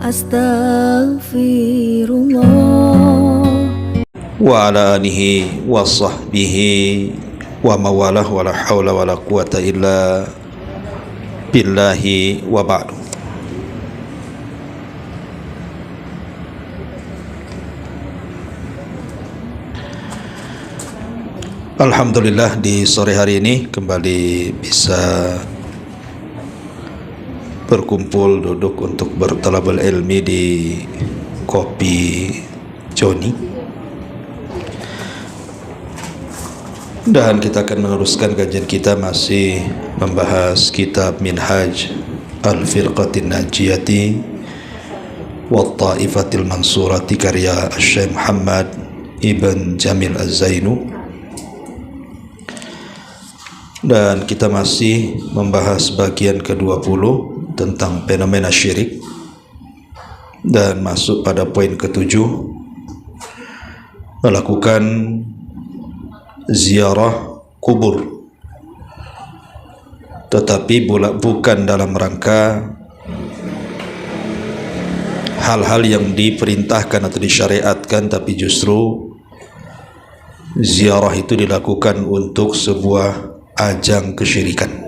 Astaghfirullah. Wa ala alihi wa sahbihi wa mawalah wa la hawla wa la quwata illa billahi wa ba'du. Alhamdulillah, di sore hari ini kembali bisa berkumpul duduk untuk bertalabul ilmi di Kopi Joni, dan kita akan meneruskan kajian kita masih membahas kitab Minhaj Al-Firqatin Najiyati wa Ta'ifatil Mansurati karya Syekh Muhammad Ibn Jamil Az-Zainu. Dan kita masih membahas bagian ke-20 tentang fenomena syirik, dan masuk pada poin ke-7, melakukan ziarah kubur, tetapi bukan dalam rangka hal-hal yang diperintahkan atau disyariatkan, tapi justru ziarah itu dilakukan untuk sebuah ajang kesyirikan.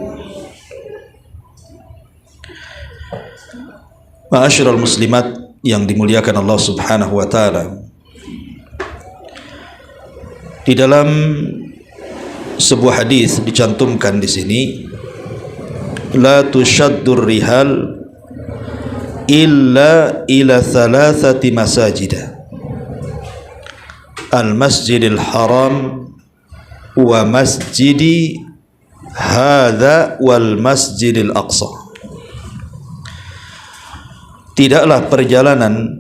Ma'asyiral muslimat yang dimuliakan Allah Subhanahu wa taala, di dalam sebuah hadis dicantumkan di sini, la tushaddur rihal illa ila thalathati masajid, al-masjidil haram wa masjidi hadza wal masjidil aqsa. Tidaklah perjalanan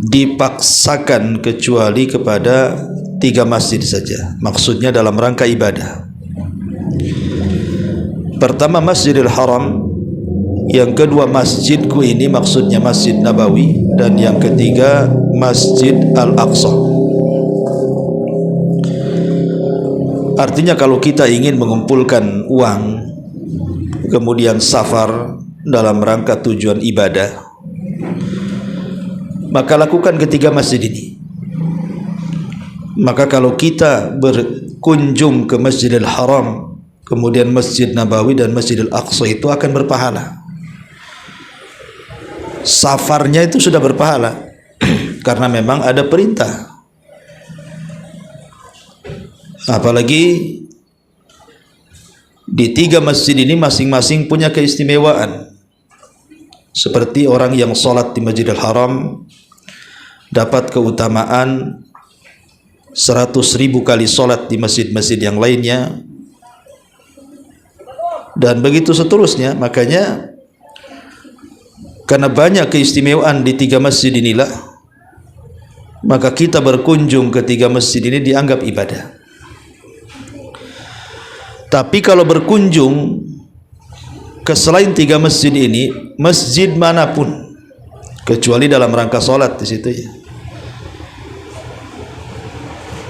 dipaksakan kecuali kepada 3 masjid saja, maksudnya dalam rangka ibadah. Pertama Masjidil Haram, yang kedua masjidku ini maksudnya Masjid Nabawi, dan yang ketiga Masjid Al-Aqsa. Artinya kalau kita ingin mengumpulkan uang kemudian safar dalam rangka tujuan ibadah, maka lakukan ketiga masjid ini. Maka kalau kita berkunjung ke Masjidil Haram, kemudian Masjid Nabawi dan Masjidil Aqsa, itu akan berpahala. Safarnya itu sudah berpahala karena memang ada perintah. Apalagi di 3 masjid ini masing-masing punya keistimewaan. Seperti orang yang sholat di Masjidil Haram dapat keutamaan 100.000 kali sholat di masjid-masjid yang lainnya, dan begitu seterusnya. Makanya karena banyak keistimewaan di 3 masjid inilah, maka kita berkunjung ke 3 masjid ini dianggap ibadah. Tapi kalau berkunjung ke selain 3 masjid ini, masjid manapun kecuali dalam rangka sholat di situ ya,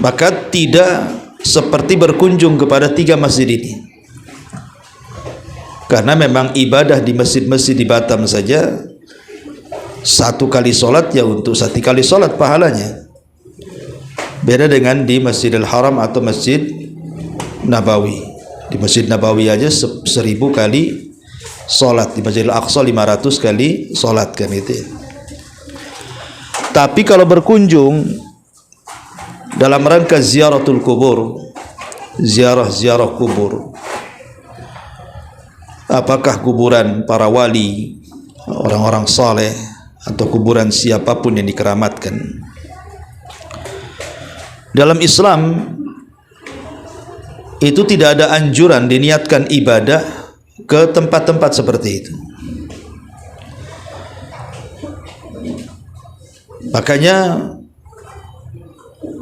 maka tidak seperti berkunjung kepada 3 masjid ini. Karena memang ibadah di masjid-masjid di Batam saja 1 kali sholat ya untuk 1 kali sholat pahalanya. Beda dengan di Masjidil Haram atau Masjid Nabawi. Di Masjid Nabawi aja 1000 kali sholat, di Masjidil Aqsa 500 kali sholat kan itu ya. Tapi kalau berkunjung dalam rangka ziaratul kubur, ziarah kubur, apakah kuburan para wali, orang-orang saleh, atau kuburan siapapun yang dikeramatkan, dalam Islam itu tidak ada anjuran diniatkan ibadah ke tempat-tempat seperti itu. Makanya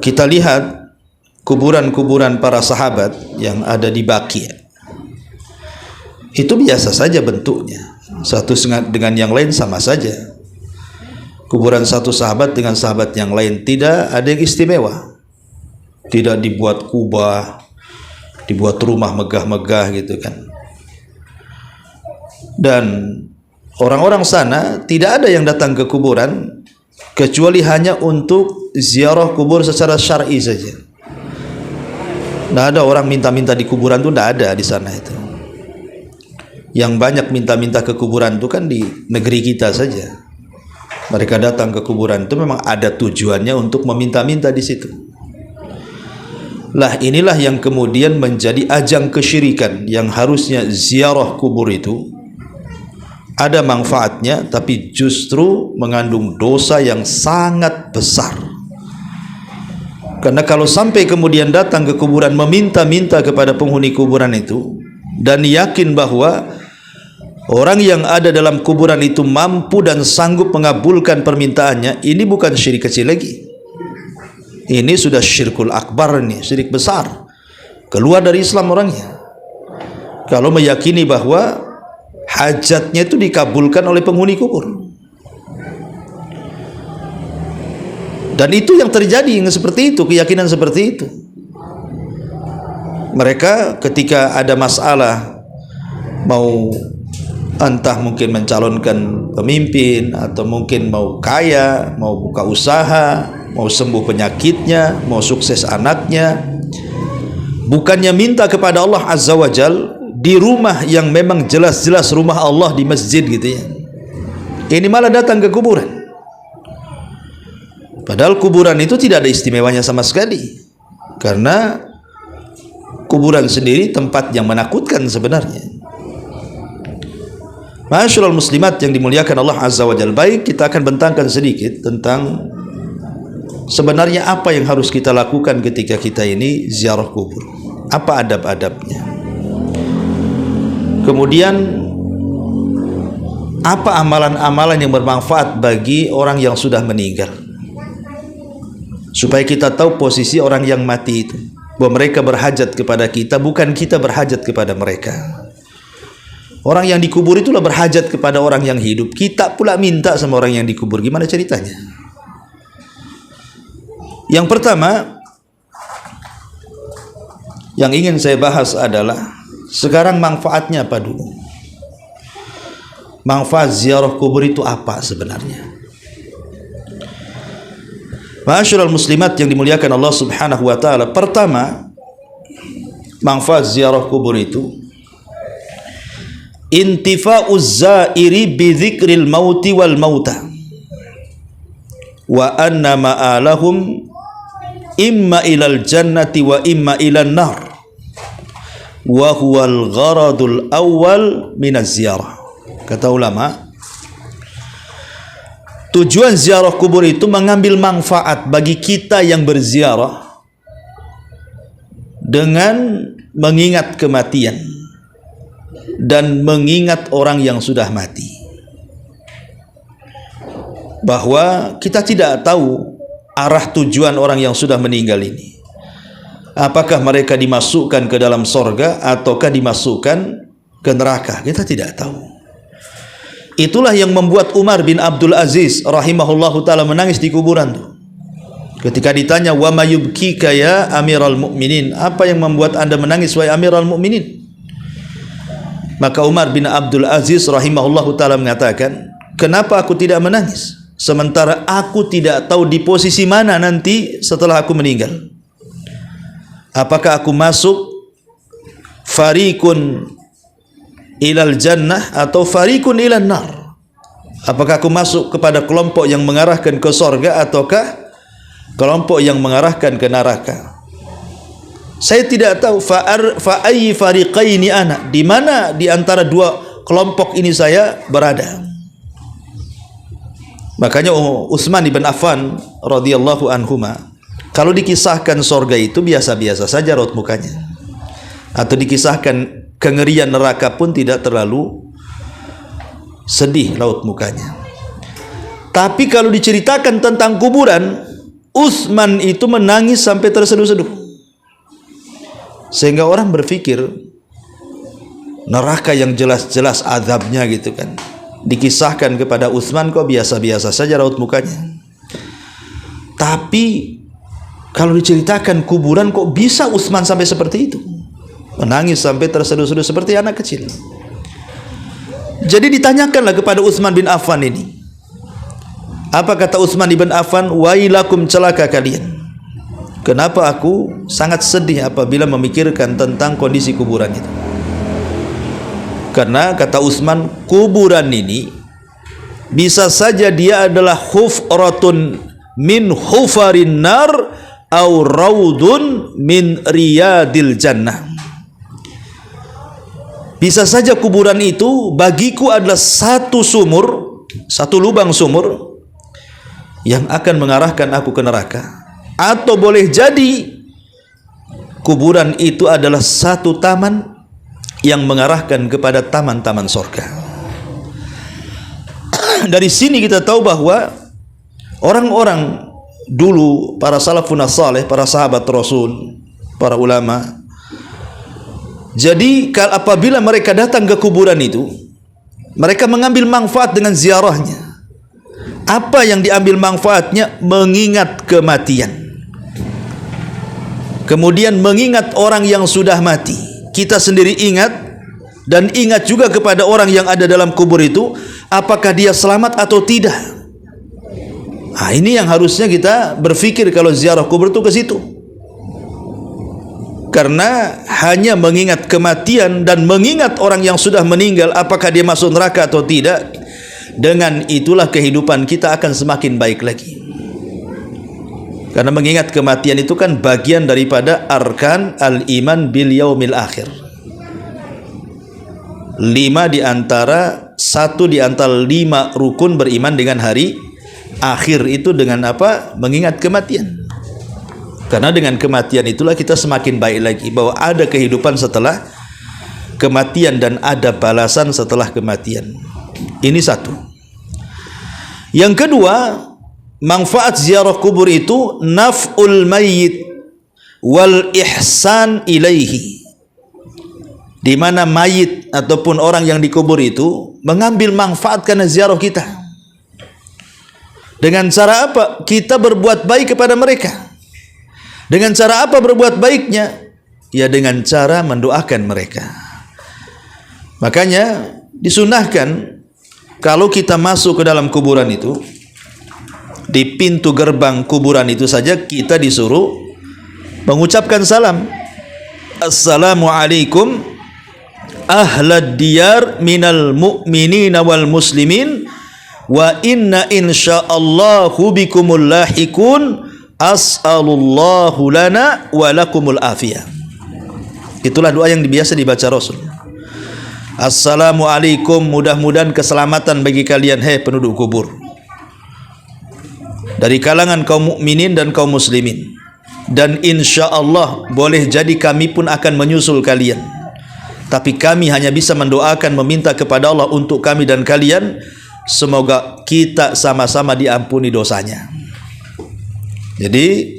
kita lihat kuburan-kuburan para sahabat yang ada di Baqi, itu biasa saja bentuknya, satu dengan yang lain sama saja. Kuburan satu sahabat dengan sahabat yang lain tidak ada yang istimewa, tidak dibuat kubah, dibuat rumah megah-megah gitu kan. Dan orang-orang sana tidak ada yang datang ke kuburan kecuali hanya untuk ziarah kubur secara syar'i saja. Tidak ada orang minta-minta di kuburan itu, tidak ada di sana itu. Yang banyak minta-minta ke kuburan itu kan di negeri kita saja. Mereka datang ke kuburan itu memang ada tujuannya untuk meminta-minta di situ. Lah inilah yang kemudian menjadi ajang kesyirikan, yang harusnya ziarah kubur itu ada manfaatnya, tapi justru mengandung dosa yang sangat besar. Karena kalau sampai kemudian datang ke kuburan meminta-minta kepada penghuni kuburan itu dan yakin bahwa orang yang ada dalam kuburan itu mampu dan sanggup mengabulkan permintaannya, ini bukan syirik kecil lagi. Ini sudah syirkul akbar, nih, syirik besar. Keluar dari Islam orangnya. Kalau meyakini bahwa hajatnya itu dikabulkan oleh penghuni kubur. Dan itu yang terjadi, yang seperti itu, keyakinan seperti itu. Mereka ketika ada masalah, mau entah mungkin mencalonkan pemimpin, atau mungkin mau kaya, mau buka usaha, mau sembuh penyakitnya, mau sukses anaknya, bukannya minta kepada Allah Azza wa Jal di rumah yang memang jelas-jelas rumah Allah di masjid gitu ya, ini malah datang ke kuburan. Padahal kuburan itu tidak ada istimewanya sama sekali, karena kuburan sendiri tempat yang menakutkan sebenarnya. Masyaallah muslimat yang dimuliakan Allah Azza wa Jalla, baik kita akan bentangkan sedikit tentang sebenarnya apa yang harus kita lakukan ketika kita ini ziarah kubur. Apa adab-adabnya? Kemudian apa amalan-amalan yang bermanfaat bagi orang yang sudah meninggal, supaya kita tahu posisi orang yang mati itu, bahwa mereka berhajat kepada kita, bukan kita berhajat kepada mereka. Orang yang dikubur itulah berhajat kepada orang yang hidup, kita pula minta sama orang yang dikubur. Gimana ceritanya? Yang pertama yang ingin saya bahas adalah sekarang manfaatnya apa dulu? Manfaat ziarah kubur itu apa sebenarnya? Ma'asyiral muslimat yang dimuliakan Allah Subhanahu wa taala, pertama manfaat ziarah kubur itu intifa'uz zairi bi dzikril mauti wal mauta wa anna ma'alahum imma ilal jannati wa imma ilan nar wa huwal gharadul awal minaz ziarah. Kata ulama, tujuan ziarah kubur itu mengambil manfaat bagi kita yang berziarah dengan mengingat kematian dan mengingat orang yang sudah mati, bahwa kita tidak tahu arah tujuan orang yang sudah meninggal ini, apakah mereka dimasukkan ke dalam sorga ataukah dimasukkan ke neraka, kita tidak tahu. Itulah yang membuat Umar bin Abdul Aziz rahimahullahu ta'ala menangis di kuburan tuh. Ketika ditanya, wa mayubkika ya amiral mu'minin, apa yang membuat anda menangis wahai amiral mu'minin? Maka Umar bin Abdul Aziz rahimahullahu ta'ala mengatakan, kenapa aku tidak menangis sementara aku tidak tahu di posisi mana nanti setelah aku meninggal? Apakah aku masuk farikun ilal jannah atau farikun ilal nar? Apakah aku masuk kepada kelompok yang mengarahkan ke sorga ataukah kelompok yang mengarahkan ke neraka? Saya tidak tahu fa ayyi fariqaini ana, di mana di antara dua kelompok ini saya berada. Makanya Utsman bin Affan radhiyallahu anhuma, kalau dikisahkan sorga itu biasa-biasa saja raut mukanya, atau dikisahkan kengerian neraka pun tidak terlalu sedih raut mukanya. Tapi kalau diceritakan tentang kuburan, Utsman itu menangis sampai terseduh-seduh, sehingga orang berpikir neraka yang jelas-jelas azabnya gitu kan, dikisahkan kepada Utsman kok biasa-biasa saja raut mukanya. Tapi kalau diceritakan kuburan, kok bisa Utsman sampai seperti itu, menangis sampai terseduh-seduh seperti anak kecil. Jadi ditanyakanlah kepada Utsman bin Affan ini. Apa kata Utsman bin Affan? Wailakum, celaka kalian. Kenapa aku sangat sedih apabila memikirkan tentang kondisi kuburan itu. Karena kata Utsman, kuburan ini bisa saja dia adalah hufratun min hufarin nar au raudun min riyadil jannah. Bisa saja kuburan itu bagiku adalah satu sumur, satu lubang sumur yang akan mengarahkan aku ke neraka, atau boleh jadi kuburan itu adalah satu taman yang mengarahkan kepada taman-taman surga. Dari sini kita tahu bahwa orang-orang dulu, para salafun saleh, para sahabat Rasul, para ulama, jadi apabila mereka datang ke kuburan itu, mereka mengambil manfaat dengan ziarahnya. Apa yang diambil manfaatnya? Mengingat kematian, kemudian mengingat orang yang sudah mati. Kita sendiri ingat, dan ingat juga kepada orang yang ada dalam kubur itu, apakah dia selamat atau tidak. Nah, ini yang harusnya kita berpikir kalau ziarah kubur itu ke situ. Karena hanya mengingat kematian dan mengingat orang yang sudah meninggal, apakah dia masuk neraka atau tidak, dengan itulah kehidupan kita akan semakin baik lagi. Karena mengingat kematian itu kan bagian daripada arkan al-iman bil yaumil akhir. 1 di antara 5 rukun beriman dengan hari akhir itu dengan apa? Mengingat kematian. Karena dengan kematian itulah kita semakin baik lagi, bahwa ada kehidupan setelah kematian dan ada balasan setelah kematian. Ini satu. Yang kedua, manfaat ziarah kubur itu naf'ul mayyit wal ihsan ilaihi, di mana mayit ataupun orang yang dikubur itu mengambil manfaat karena ziarah kita. Dengan cara apa? Kita berbuat baik kepada mereka. Dengan cara apa berbuat baiknya? Ya dengan cara mendoakan mereka. Makanya disunahkan kalau kita masuk ke dalam kuburan itu, di pintu gerbang kuburan itu saja kita disuruh mengucapkan salam. Assalamualaikum ahlad diyar minal mu'minina wal muslimin wa inna insyaallahu bikumul lahikun as'alullahu lana wa lakumul afiyah. Itulah doa yang biasa dibaca Rasul. Assalamualaikum, mudah-mudahan keselamatan bagi kalian, hai penduduk kubur, dari kalangan kaum mukminin dan kaum muslimin, dan insya Allah boleh jadi kami pun akan menyusul kalian, tapi kami hanya bisa mendoakan, meminta kepada Allah untuk kami dan kalian, semoga kita sama-sama diampuni dosanya. Jadi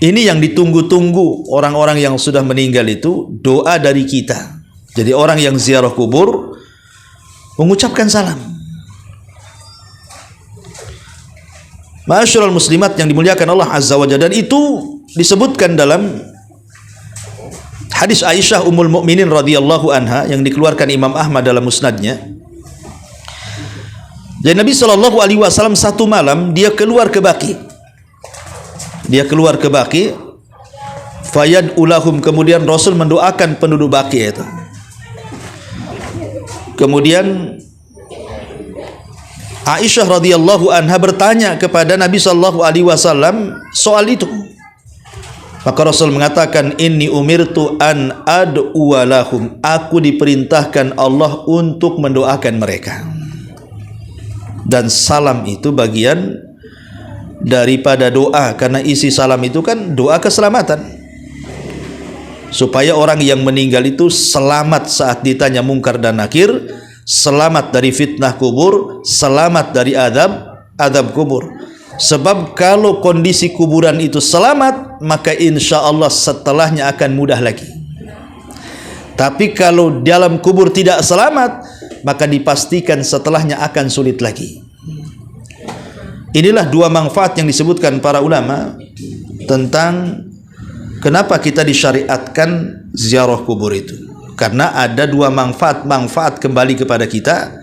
ini yang ditunggu-tunggu orang-orang yang sudah meninggal itu, doa dari kita. Jadi orang yang ziarah kubur mengucapkan salam. Ma'asyiral muslimat yang dimuliakan Allah Azza wa Jalla, dan itu disebutkan dalam hadis Aisyah Ummul Mukminin radhiyallahu anha yang dikeluarkan Imam Ahmad dalam musnadnya. Jadi Nabi sallallahu alaihi wasallam satu malam dia keluar ke Baqi. Fayad ulahum, kemudian Rasul mendoakan penduduk Baqi itu. Kemudian Aisyah radhiyallahu anha bertanya kepada Nabi sallallahu alaihi wasallam soal itu. Maka Rasul mengatakan, inni umirtu an ad'u lahum, aku diperintahkan Allah untuk mendoakan mereka. Dan salam itu bagian daripada doa, karena isi salam itu kan doa keselamatan, supaya orang yang meninggal itu selamat saat ditanya mungkar dan nakir, selamat dari fitnah kubur, selamat dari adab kubur. Sebab kalau kondisi kuburan itu selamat, maka insya Allah setelahnya akan mudah lagi. Tapi kalau dalam kubur tidak selamat, maka dipastikan setelahnya akan sulit lagi. Inilah dua manfaat yang disebutkan para ulama tentang kenapa kita disyariatkan ziarah kubur itu. Karena ada dua manfaat, manfaat kembali kepada kita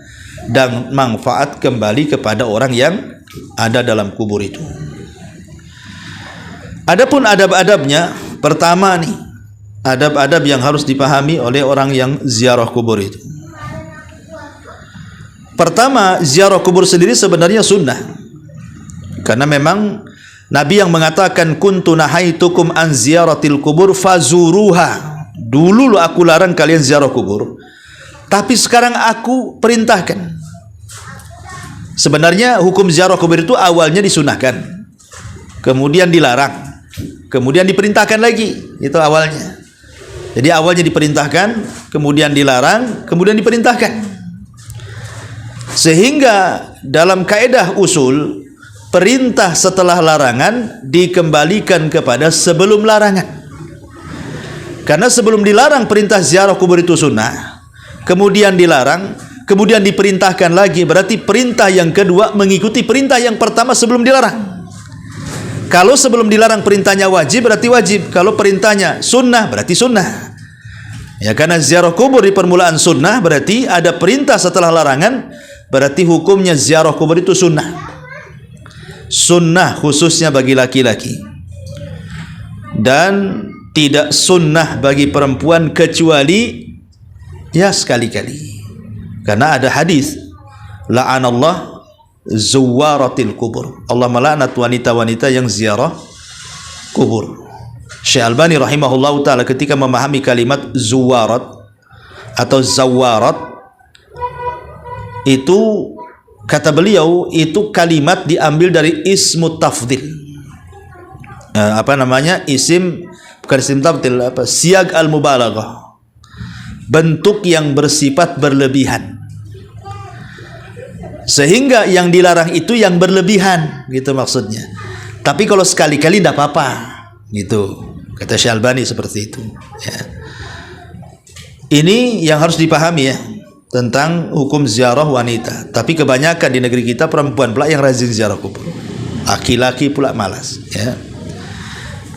dan manfaat kembali kepada orang yang ada dalam kubur itu. Adapun adab-adabnya, pertama nih, adab-adab yang harus dipahami oleh orang yang ziarah kubur itu. Pertama, ziarah kubur sendiri sebenarnya sunnah. Karena memang Nabi yang mengatakan kuntu nahaitukum an ziyaratil kubur fazuruha. Dulu aku larang kalian ziarah kubur, tapi sekarang aku perintahkan. Sebenarnya hukum ziarah kubur itu awalnya disunahkan, kemudian dilarang, kemudian diperintahkan lagi. Itu awalnya. Jadi awalnya diperintahkan, kemudian dilarang, kemudian diperintahkan. Sehingga dalam kaedah usul, perintah setelah larangan dikembalikan kepada sebelum larangan. Karena sebelum dilarang perintah ziarah kubur itu sunnah, kemudian dilarang, kemudian diperintahkan lagi, berarti perintah yang kedua mengikuti perintah yang pertama sebelum dilarang. Kalau sebelum dilarang perintahnya wajib, berarti wajib. Kalau perintahnya sunnah, berarti sunnah. Ya, karena ziarah kubur di permulaan sunnah, berarti ada perintah setelah larangan, berarti hukumnya ziarah kubur itu sunnah. Sunnah khususnya bagi laki-laki, dan tidak sunnah bagi perempuan kecuali ya sekali-kali. Karena ada hadis, la'anallah zuwaratil kubur. Allah melaknat wanita-wanita yang ziarah kubur. Syekh Albani rahimahullah ta'ala ketika memahami kalimat zuwarat atau zawarat, itu kata beliau, itu kalimat diambil dari ismu tafdil. Isim, bukan isim tafdil, siag al-mubalaghah, bentuk yang bersifat berlebihan. Sehingga yang dilarang itu yang berlebihan, gitu maksudnya. Tapi kalau sekali-kali tidak apa-apa, gitu kata Syekh Albani, seperti itu ya. Ini yang harus dipahami ya, tentang hukum ziarah wanita. Tapi kebanyakan di negeri kita perempuan pula yang rajin ziarah kubur, laki-laki pula malas ya.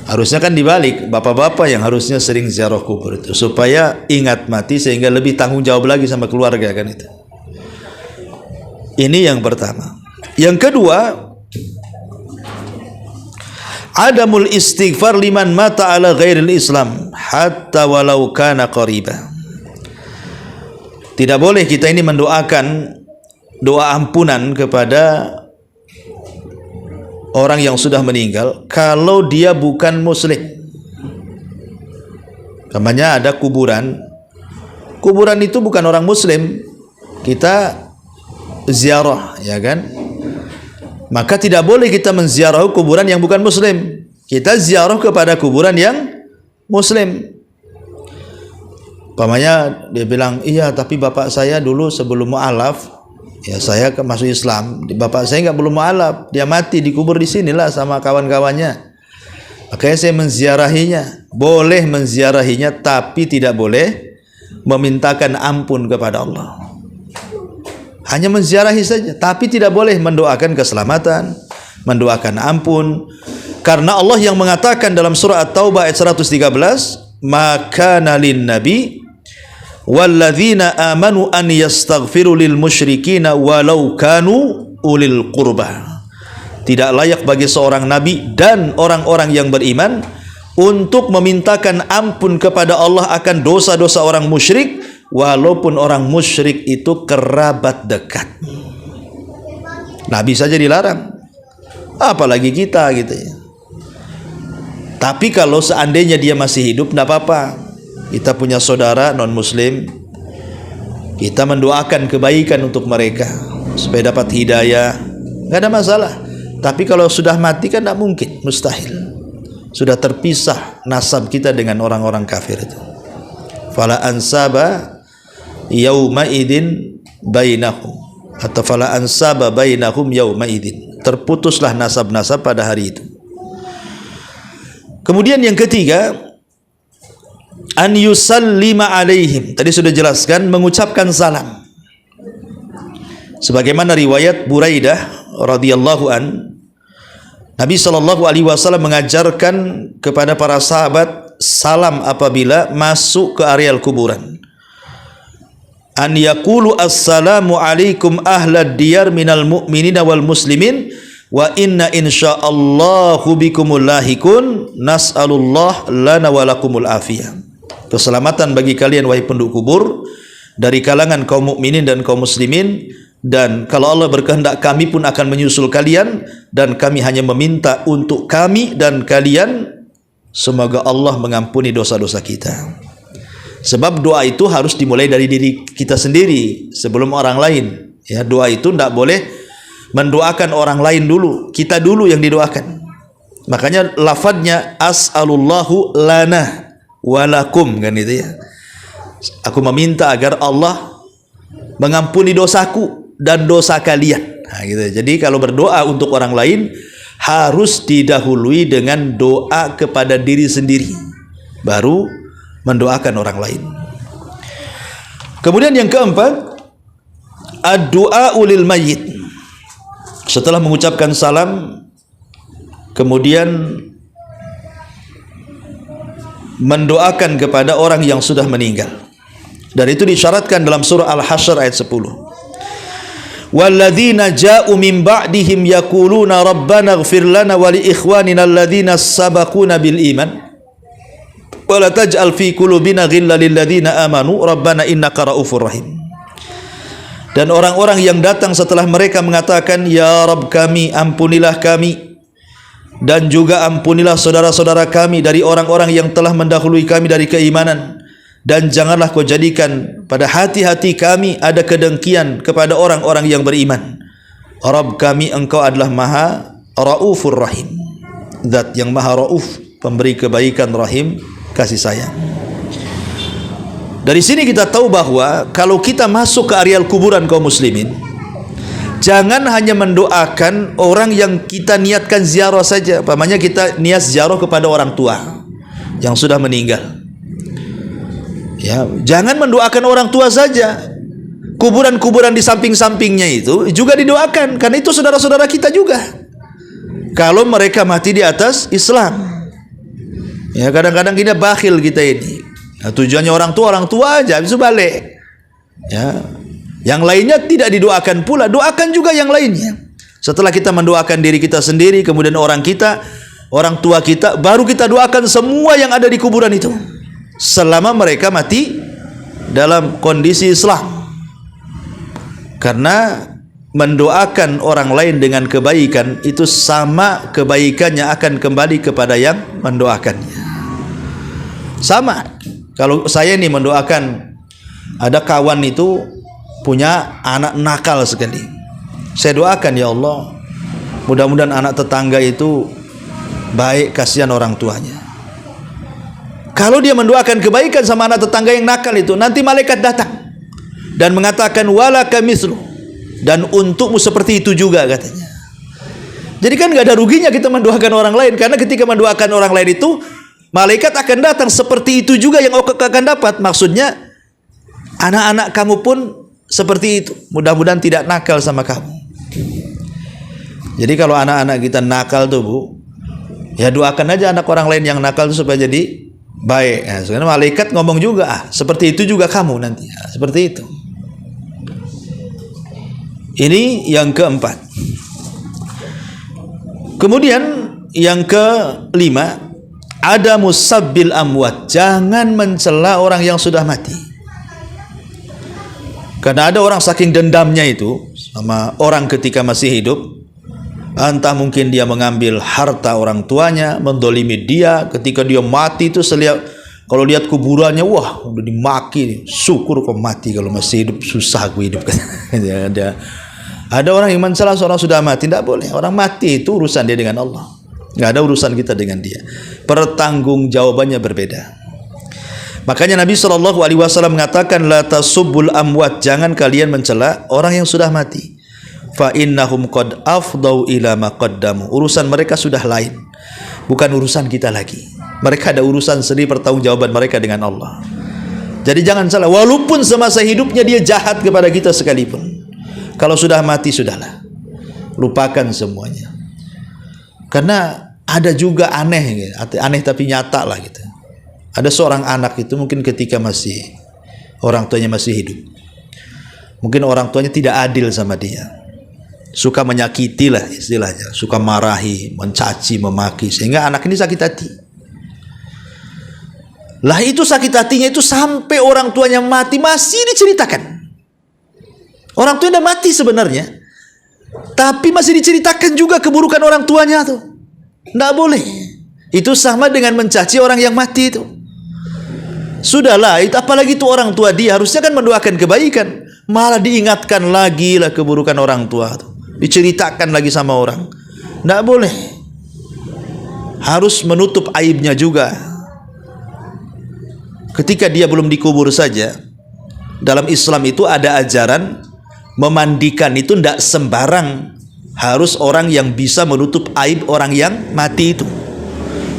Harusnya kan dibalik, bapak-bapak yang harusnya sering ziarah kubur itu, supaya ingat mati sehingga lebih tanggung jawab lagi sama keluarga kan itu. Ini yang pertama. Yang kedua, adamul istighfar liman mata ala ghairil Islam hatta walau kana qariba. Tidak boleh kita ini mendoakan doa ampunan kepada orang yang sudah meninggal kalau dia bukan muslim. Namanya ada kuburan, kuburan itu bukan orang muslim, kita ziarah ya kan. Maka tidak boleh kita menziarah kuburan yang bukan muslim. Kita ziarah kepada kuburan yang muslim. Pamannya dia bilang, iya tapi bapak saya dulu sebelum mu'alaf, ya saya masuk Islam. Bapak saya nggak belum mu'alaf, dia mati dikubur di sinilah sama kawan-kawannya. Makanya saya menziarahinya. Boleh menziarahinya, tapi tidak boleh memintakan ampun kepada Allah. Hanya menziarahi saja, tapi tidak boleh mendoakan keselamatan, mendoakan ampun. Karena Allah yang mengatakan dalam surah At-Taubah ayat 113, maka nalin nabi walladzina amanu an yastaghfiru lil musyrikina walau kanu ulil qurba. Tidak layak bagi seorang nabi dan orang-orang yang beriman untuk memintakan ampun kepada Allah akan dosa-dosa orang musyrik, walaupun orang musyrik itu kerabat dekat. Nabi saja dilarang, apalagi kita gitu ya. Tapi kalau seandainya dia masih hidup, tidak apa-apa. Kita punya saudara non-muslim, kita mendoakan kebaikan untuk mereka supaya dapat hidayah, nggak ada masalah. Tapi kalau sudah mati kan tidak mungkin, mustahil. Sudah terpisah nasab kita dengan orang-orang kafir itu. Fala ansaba yauma idin bainahum, atau fala ansaba bainahum yauma idin. Terputuslah nasab-nasab pada hari itu. Kemudian yang ketiga, an yusallima alaihim. Tadi sudah jelaskan, mengucapkan salam. Sebagaimana riwayat Buraidah radhiyallahu an, Nabi SAW mengajarkan kepada para sahabat salam apabila masuk ke areal kuburan. an yaqulu assalamu alaikum ahlad diyar minal mu'minina wal muslimin wa inna insyaallahu bikumul lahikun nas'alullah lana wa lakumul afiyah. Keselamatan bagi kalian wahai penduduk kubur dari kalangan kaum mukminin dan kaum muslimin, dan kalau Allah berkehendak kami pun akan menyusul kalian, dan kami hanya meminta untuk kami dan kalian semoga Allah mengampuni dosa-dosa kita. Sebab doa itu harus dimulai dari diri kita sendiri sebelum orang lain. Ya, doa itu tidak boleh mendoakan orang lain dulu, kita dulu yang didoakan. Makanya lafadznya as'alullahu lana walakum, kan itu ya. Aku meminta agar Allah mengampuni dosaku dan dosa kalian. Nah, gitu. Jadi kalau berdoa untuk orang lain harus didahului dengan doa kepada diri sendiri, baru mendoakan orang lain. Kemudian yang keempat, ad-du'a ulil mayyit. Setelah mengucapkan salam, kemudian mendoakan kepada orang yang sudah meninggal. Dan itu disyaratkan dalam surah Al-Hasyr ayat 10. Walladzina ja'u min ba'dihim yaquluna rabbana ighfir lana wa li ikhwanina alladzina sabaquna bil iman wa la taj'al fi qulubina ghillan lil ladzina amanu rabbana innaka raufur rahim. Dan orang-orang yang datang setelah mereka mengatakan, ya Rabb kami, ampunilah kami, dan juga ampunilah saudara-saudara kami dari orang-orang yang telah mendahului kami dari keimanan, dan janganlah kau jadikan pada hati-hati kami ada kedengkian kepada orang-orang yang beriman. Rabb kami, engkau adalah maha raufur rahim, zat yang maha rauf, pemberi kebaikan, rahim, kasih sayang. Dari sini kita tahu bahwa kalau kita masuk ke areal kuburan kaum muslimin, jangan hanya mendoakan orang yang kita niatkan ziarah saja. Umpamanya kita niat ziarah kepada orang tua yang sudah meninggal. Ya, jangan mendoakan orang tua saja. Kuburan-kuburan di samping-sampingnya itu juga didoakan, karena itu saudara-saudara kita juga. Kalau mereka mati di atas Islam. Ya, kadang-kadang kita bakhil kita ini. Nah, tujuannya orang tua aja, habis itu balik. Ya. Yang lainnya tidak didoakan pula, doakan juga yang lainnya. Setelah kita mendoakan diri kita sendiri, kemudian orang tua kita, baru kita doakan semua yang ada di kuburan itu, selama mereka mati dalam kondisi Islam. Karena mendoakan orang lain dengan kebaikan itu sama kebaikannya akan kembali kepada yang mendoakannya. Sama. Kalau saya nih mendoakan, ada kawan itu punya anak nakal sekali, saya doakan, ya Allah, mudah-mudahan anak tetangga itu baik, kasihan orang tuanya. Kalau dia mendoakan kebaikan sama anak tetangga yang nakal itu, nanti malaikat datang dan mengatakan walaka mislu, dan untukmu seperti itu juga, katanya. Jadi kan gak ada ruginya kita mendoakan orang lain, karena ketika mendoakan orang lain itu malaikat akan datang seperti itu juga yang akan dapat. Maksudnya anak-anak kamu pun seperti itu, mudah-mudahan tidak nakal sama kamu. Jadi kalau anak-anak kita nakal tuh Bu, ya doakan aja anak orang lain yang nakal itu supaya jadi baik. Nah, sekarang malaikat ngomong juga, seperti itu juga kamu nanti. Nah, seperti itu. Ini yang keempat. Kemudian yang kelima, ada musabbil amwat, jangan mencela orang yang sudah mati. Karena ada orang saking dendamnya itu sama orang ketika masih hidup, entah mungkin dia mengambil harta orang tuanya, mendolimi dia, ketika dia mati itu kalau lihat kuburannya, wah udah dimaki, syukur kok mati, kalau masih hidup susah aku hidup. Ada orang yang mencela seorang sudah mati, tidak boleh. Orang mati itu urusan dia dengan Allah, nggak ada urusan kita dengan dia. Pertanggungjawabannya berbeda. Makanya Nabi SAW mengatakan, la tasubbul amwat, jangan kalian mencela orang yang sudah mati. Fa innahum qad afdau ila ma qaddamu, urusan mereka sudah lain, bukan urusan kita lagi. Mereka ada urusan sendiri, pertanggungjawaban mereka dengan Allah. Jadi jangan salah, walaupun semasa hidupnya dia jahat kepada kita sekalipun, kalau sudah mati sudahlah, lupakan semuanya. Karena ada juga aneh tapi nyata lah gitu. Ada seorang anak itu mungkin ketika orang tuanya masih hidup, Mungkin orang tuanya tidak adil sama dia, suka menyakiti lah istilahnya, suka marahi, mencaci, memaki, sehingga anak ini sakit hati. Lah itu sakit hatinya itu sampai orang tuanya mati masih diceritakan. Orang tuanya udah mati sebenarnya, tapi masih diceritakan juga keburukan orang tuanya tuh. Nggak boleh. Itu sama dengan mencaci orang yang mati itu. Sudahlah, itu apalagi itu orang tua dia, harusnya kan mendoakan kebaikan, malah diingatkan lagi lah keburukan orang tua itu, diceritakan lagi sama orang. Nggak boleh. Harus menutup aibnya juga. Ketika dia belum dikubur saja, dalam Islam itu ada ajaran memandikan itu tidak sembarang, harus orang yang bisa menutup aib orang yang mati itu.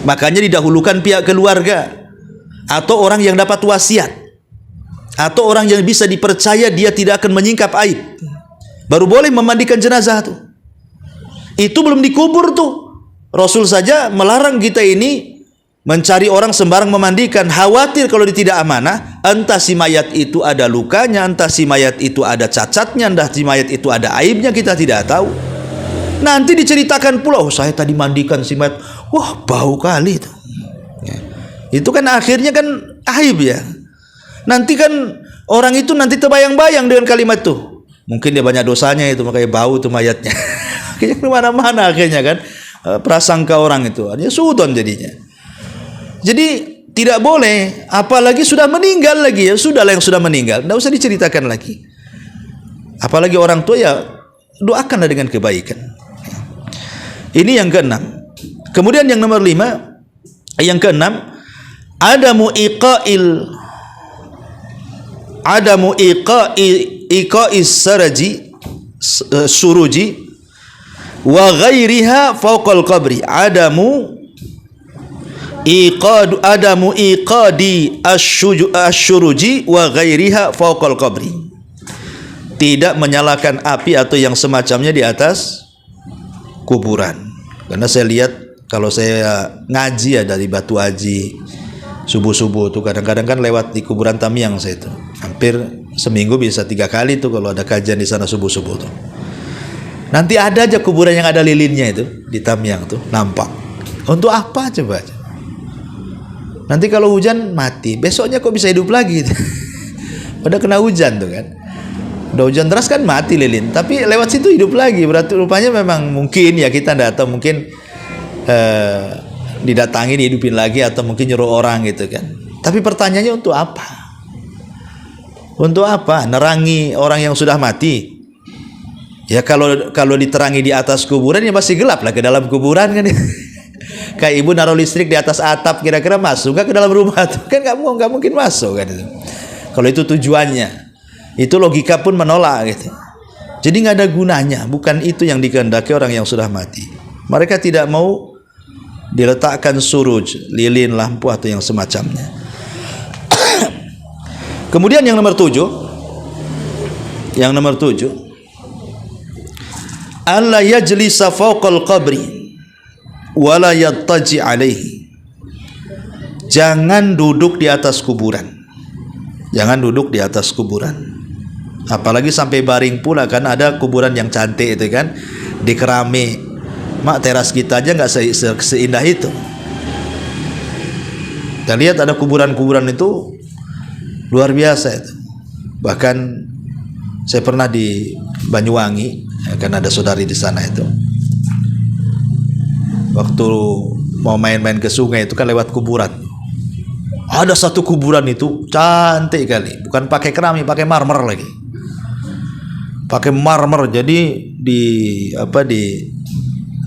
Makanya didahulukan pihak keluarga, atau orang yang dapat wasiat, atau orang yang bisa dipercaya dia tidak akan menyingkap aib, baru boleh memandikan jenazah tuh. Itu belum dikubur tuh. Rasul saja melarang kita ini mencari orang sembarang memandikan, khawatir kalau dia tidak amanah, entah si mayat itu ada lukanya, entah si mayat itu ada cacatnya, entah si mayat itu ada aibnya, kita tidak tahu. Nanti diceritakan pula, oh saya tadi mandikan si mayat, wah bau kali itu. Itu kan akhirnya kan aib ya. Nanti kan orang itu nanti terbayang-bayang dengan kalimat tuh. Mungkin dia banyak dosanya itu, makanya bau tuh mayatnya. Akhirnya kemana-mana akhirnya kan, prasangka orang itu, artinya suudon jadinya. Jadi tidak boleh, apalagi sudah meninggal lagi ya, sudahlah yang sudah meninggal, tidak usah diceritakan lagi. Apalagi orang tua ya, doakanlah dengan kebaikan. Ini yang keenam. Kemudian yang nomor 5, yang keenam, adamu iqa'is suruji wa ghairiha fawqal qabri. Adamu iqadi asyuruji wa ghairiha fawqal qabri. Tidak menyalakan api atau yang semacamnya di atas kuburan. Karena saya lihat kalau saya ngaji ya dari Batu Aji subuh-subuh tuh, kadang-kadang kan lewat di kuburan Tamiang saya itu. Hampir seminggu bisa 3 kali tuh kalau ada kajian di sana subuh-subuh tuh. Nanti ada aja kuburan yang ada lilinnya itu di Tamiang tuh, nampak. Untuk apa coba? Nanti kalau hujan mati, besoknya kok bisa hidup lagi? Udah kena hujan tuh kan. Udah hujan deras kan mati lilin, tapi lewat situ hidup lagi. Berarti rupanya memang mungkin ya, kita enggak tahu, mungkin didatangi dihidupin lagi, atau mungkin nyuruh orang gitu kan. Tapi pertanyaannya untuk apa? Untuk apa? Nerangi orang yang sudah mati? Ya kalau diterangi di atas kuburan ya masih gelap lah ke dalam kuburan kan. Kayak ibu naruh listrik di atas atap, kira-kira masuk gak ke dalam rumah tuh? Kan nggak mungkin masuk kan itu. Kalau itu tujuannya, itu logika pun menolak gitu. Jadi nggak ada gunanya. Bukan itu yang dikehendaki orang yang sudah mati. Mereka tidak mau diletakkan suruj, lilin, lampu atau yang semacamnya. Kemudian yang nomor 7, alla yajlisa fawqal qabri wala yattaji alaihi. Jangan duduk di atas kuburan. Jangan duduk di atas kuburan. Apalagi sampai baring pula kan, ada kuburan yang cantik itu kan, di Kerame. Mak, teras kita aja nggak seindah itu. Kita lihat ada kuburan-kuburan itu luar biasa itu. Bahkan saya pernah di Banyuwangi, ya, kan ada saudari di sana itu. Waktu mau main-main ke sungai itu kan lewat kuburan. Ada satu kuburan itu cantik kali, bukan pakai keramik, pakai marmer lagi. Pakai marmer, jadi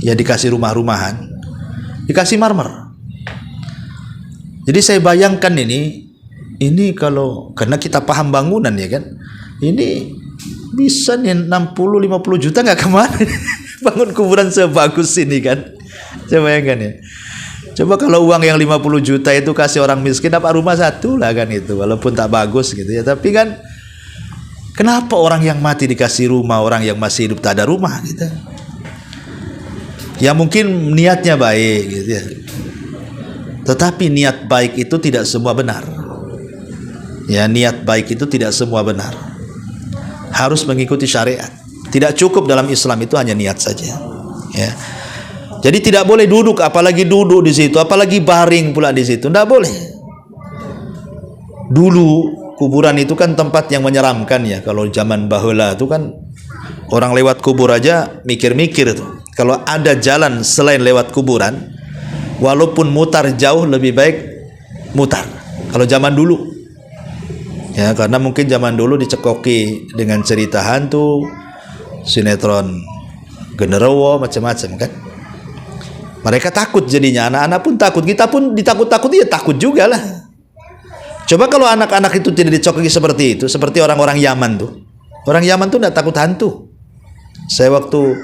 dikasih rumah-rumahan, dikasih marmer. Jadi saya bayangkan ini kalau, karena kita paham bangunan ya kan, ini bisa nih 60-50 juta nggak kemana bangun kuburan sebagus ini kan. Saya bayangkan ya. Coba kalau uang yang 50 juta itu kasih orang miskin, dapat rumah satu lah kan itu, walaupun tak bagus gitu ya. Tapi kan kenapa orang yang mati dikasih rumah, orang yang masih hidup tak ada rumah gitu? Ya mungkin niatnya baik gitu ya. Tetapi niat baik itu tidak semua benar. Ya, niat baik itu tidak semua benar. harus mengikuti syariat. Tidak cukup dalam Islam itu hanya niat saja. Ya. Jadi tidak boleh duduk, apalagi duduk di situ, apalagi baring pula di situ, tidak boleh. Dulu kuburan itu kan tempat yang menyeramkan ya. Kalau zaman bahula itu kan orang lewat kubur aja mikir-mikir tuh. Kalau ada jalan selain lewat kuburan, walaupun mutar jauh lebih baik mutar. Kalau zaman dulu, ya karena mungkin zaman dulu dicekoki dengan cerita hantu, sinetron genderuwo macam-macam kan. Mereka takut jadinya, anak-anak pun takut, kita pun ditakut-takuti ya takut juga lah. Coba kalau anak-anak itu tidak dicokoki seperti itu, seperti orang-orang Yaman tuh. Orang Yaman tuh tidak takut hantu. Saya waktu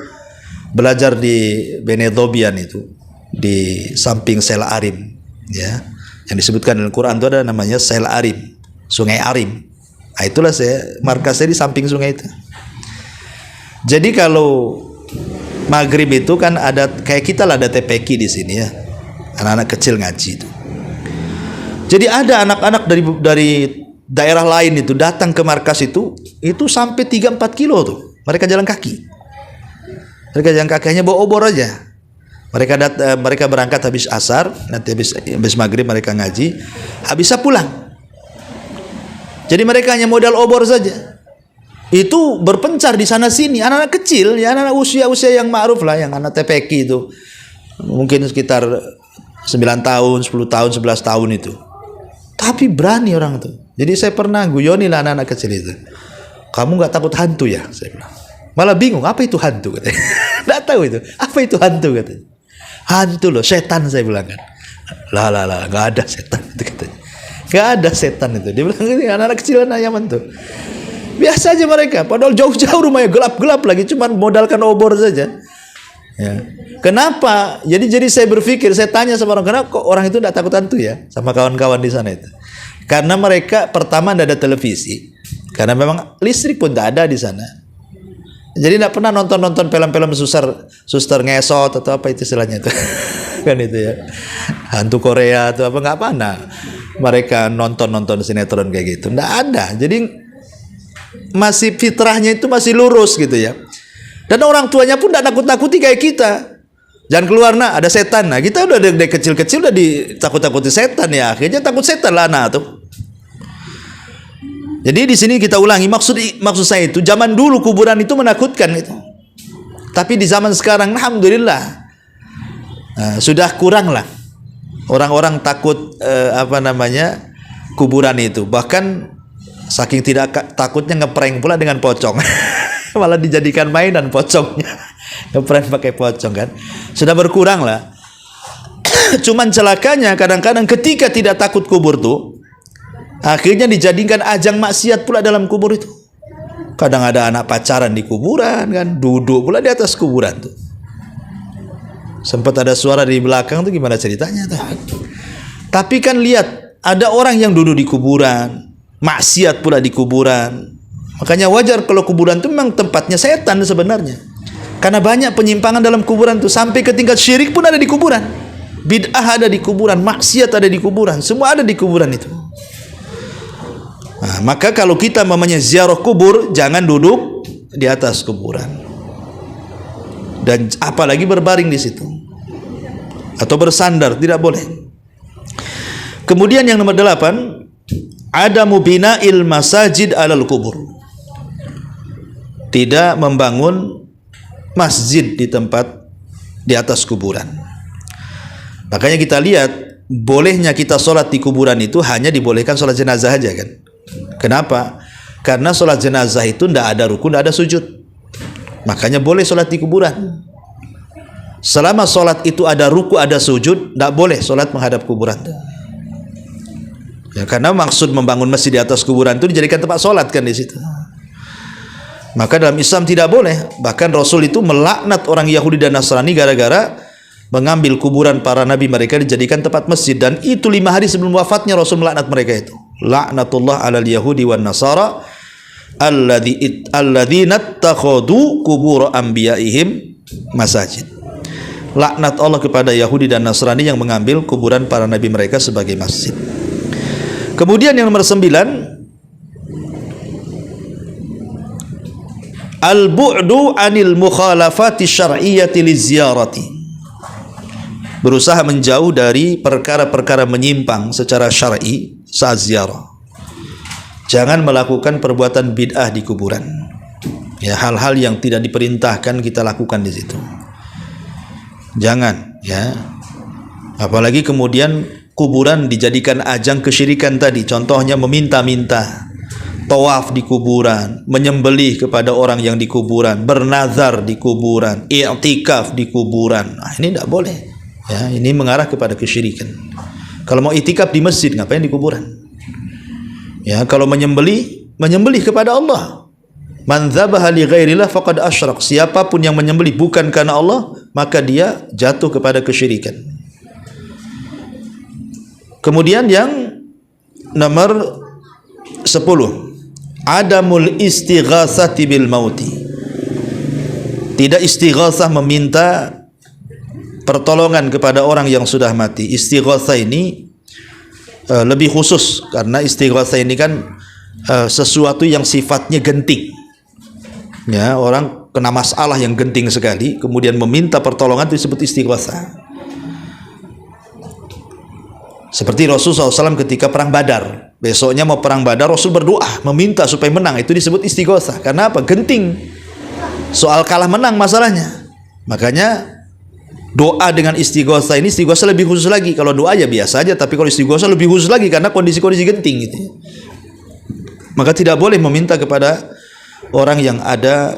belajar di Benedobian itu, di samping Sel Arim, ya, yang disebutkan dalam Quran itu ada namanya Sel Arim, Sungai Arim. Nah, itulah markasnya di samping sungai itu. Jadi kalau maghrib itu kan ada kayak kita lah, ada TPQ di sini ya, anak-anak kecil ngaji itu. Jadi ada anak-anak dari daerah lain itu datang ke markas itu sampai 3-4 kilo tuh. Mereka jalan kaki. Mereka jalan kaki, hanya bawa obor aja. Mereka berangkat habis asar, nanti habis maghrib mereka ngaji, habisnya pulang. Jadi mereka hanya modal obor saja. Itu berpencar di sana sini, anak-anak kecil, ya anak-anak usia-usia yang ma'ruf lah, yang anak TPQ itu. Mungkin sekitar 9 tahun, 10 tahun, 11 tahun itu. Tapi berani orang itu. Jadi saya pernah guyoni lah anak-anak kecil itu. Kamu nggak takut hantu ya? Saya bilang. Malah bingung, apa itu hantu katanya. Nggak tahu itu. Apa itu hantu katanya. Hantu loh, setan saya bilang kan. Lah, nggak ada setan itu katanya. Nggak ada setan itu. Dia bilang ini anak-anak kecil anak Yaman tuh. Biasa aja mereka. Padahal jauh-jauh rumahnya gelap-gelap lagi. Cuman modalkan obor saja. Ya. Kenapa? Jadi saya berpikir, saya tanya sama orang, kenapa kok orang itu tidak takut hantu ya? Sama kawan-kawan di sana itu. Karena mereka pertama tidak ada televisi. Karena memang listrik pun tidak ada di sana. Jadi tidak pernah nonton film-film suster ngesot atau apa itu istilahnya itu. Kan itu ya. Hantu Korea atau apa, nggak pernah. Mereka nonton sinetron kayak gitu. Tidak ada. Jadi masih fitrahnya itu masih lurus gitu ya. Dan orang tuanya pun tidak takut-takuti kayak kita. Jangan keluar nak, ada setan. Nah kita udah dari kecil-kecil udah ditakut-takuti setan ya. Akhirnya takut setan lah anak tuh. Jadi di sini kita ulangi, maksud saya itu zaman dulu kuburan itu menakutkan itu. Tapi di zaman sekarang alhamdulillah sudah kurang lah orang-orang takut kuburan itu. Bahkan saking tidak takutnya ngeprank pula dengan pocong. Malah dijadikan mainan pocongnya. Ngeprank pakai pocong kan. Sudah berkurang lah. Cuman celakanya kadang-kadang ketika tidak takut kubur tuh, akhirnya dijadikan ajang maksiat pula dalam kubur itu. Kadang ada anak pacaran di kuburan kan, duduk pula di atas kuburan tuh. Sempat ada suara di belakang tuh, gimana ceritanya tuh. Tapi kan lihat, ada orang yang duduk di kuburan, maksiat pula di kuburan. Makanya wajar kalau kuburan itu memang tempatnya setan sebenarnya. Karena banyak penyimpangan dalam kuburan itu, sampai ke tingkat syirik pun ada di kuburan. Bid'ah ada di kuburan, maksiat ada di kuburan, semua ada di kuburan itu. Nah, maka kalau kita ziarah kubur, jangan duduk di atas kuburan. Dan apalagi berbaring di situ. Atau bersandar, tidak boleh. Kemudian yang nomor 8, adamu bina'il masajid alal kubur. Tidak membangun masjid di atas kuburan. Makanya kita lihat, bolehnya kita sholat di kuburan itu hanya dibolehkan sholat jenazah aja kan. Kenapa? Karena sholat jenazah itu tidak ada rukun, tidak ada sujud. Makanya boleh sholat di kuburan. Selama sholat itu ada ruku, ada sujud, tidak boleh sholat menghadap kuburan. Ya, karena maksud membangun masjid di atas kuburan itu dijadikan tempat sholat kan di situ. Maka dalam Islam tidak boleh. Bahkan Rasul itu melaknat orang Yahudi dan Nasrani gara-gara mengambil kuburan para nabi mereka dijadikan tempat masjid. Dan itu 5 hari sebelum wafatnya Rasul melaknat mereka itu. Laknatullah alal Yahudi wan Nasara alladzina ittakhadhu qubur anbiya'ihim masajid. Laknat Allah kepada Yahudi dan Nasrani yang mengambil kuburan para nabi mereka sebagai masjid. Kemudian yang nomor 9, Al-bu'du 'anil mukhalafati syar'iyyati liziyarati. Berusaha menjauh dari perkara-perkara menyimpang secara syar'i saat ziarah. Jangan melakukan perbuatan bid'ah di kuburan. Ya, hal-hal yang tidak diperintahkan kita lakukan di situ. Jangan, ya. Apalagi kemudian kuburan dijadikan ajang kesyirikan tadi. Contohnya meminta-minta, tawaf di kuburan, menyembelih kepada orang yang di kuburan, bernazar di kuburan, i'tikaf di kuburan. Nah, ini tidak boleh. Ya, ini mengarah kepada kesyirikan. Kalau mau i'tikaf di masjid, ngapain di kuburan? Ya, kalau menyembelih kepada Allah. Man dzabaha li ghairillah faqad asyrak. Siapapun yang menyembelih bukan karena Allah, maka dia jatuh kepada kesyirikan. Kemudian yang nomor 10, adamul istighatsati bil mauti. Tidak istighatsah meminta pertolongan kepada orang yang sudah mati. Istighatsah ini lebih khusus, karena istighatsah ini kan sesuatu yang sifatnya genting. Ya, orang kena masalah yang genting sekali, kemudian meminta pertolongan, itu disebut istighatsah. Seperti Rasulullah SAW ketika perang Badar. Besoknya mau perang Badar, Rasul berdoa meminta supaya menang. Itu disebut istighatsah. Karena apa? Genting. Soal kalah menang masalahnya. Makanya doa dengan istighatsah ini, istighatsah lebih khusus lagi. Kalau doa ya biasa aja, tapi kalau istighatsah lebih khusus lagi karena kondisi-kondisi genting gitu. Maka tidak boleh meminta kepada orang yang ada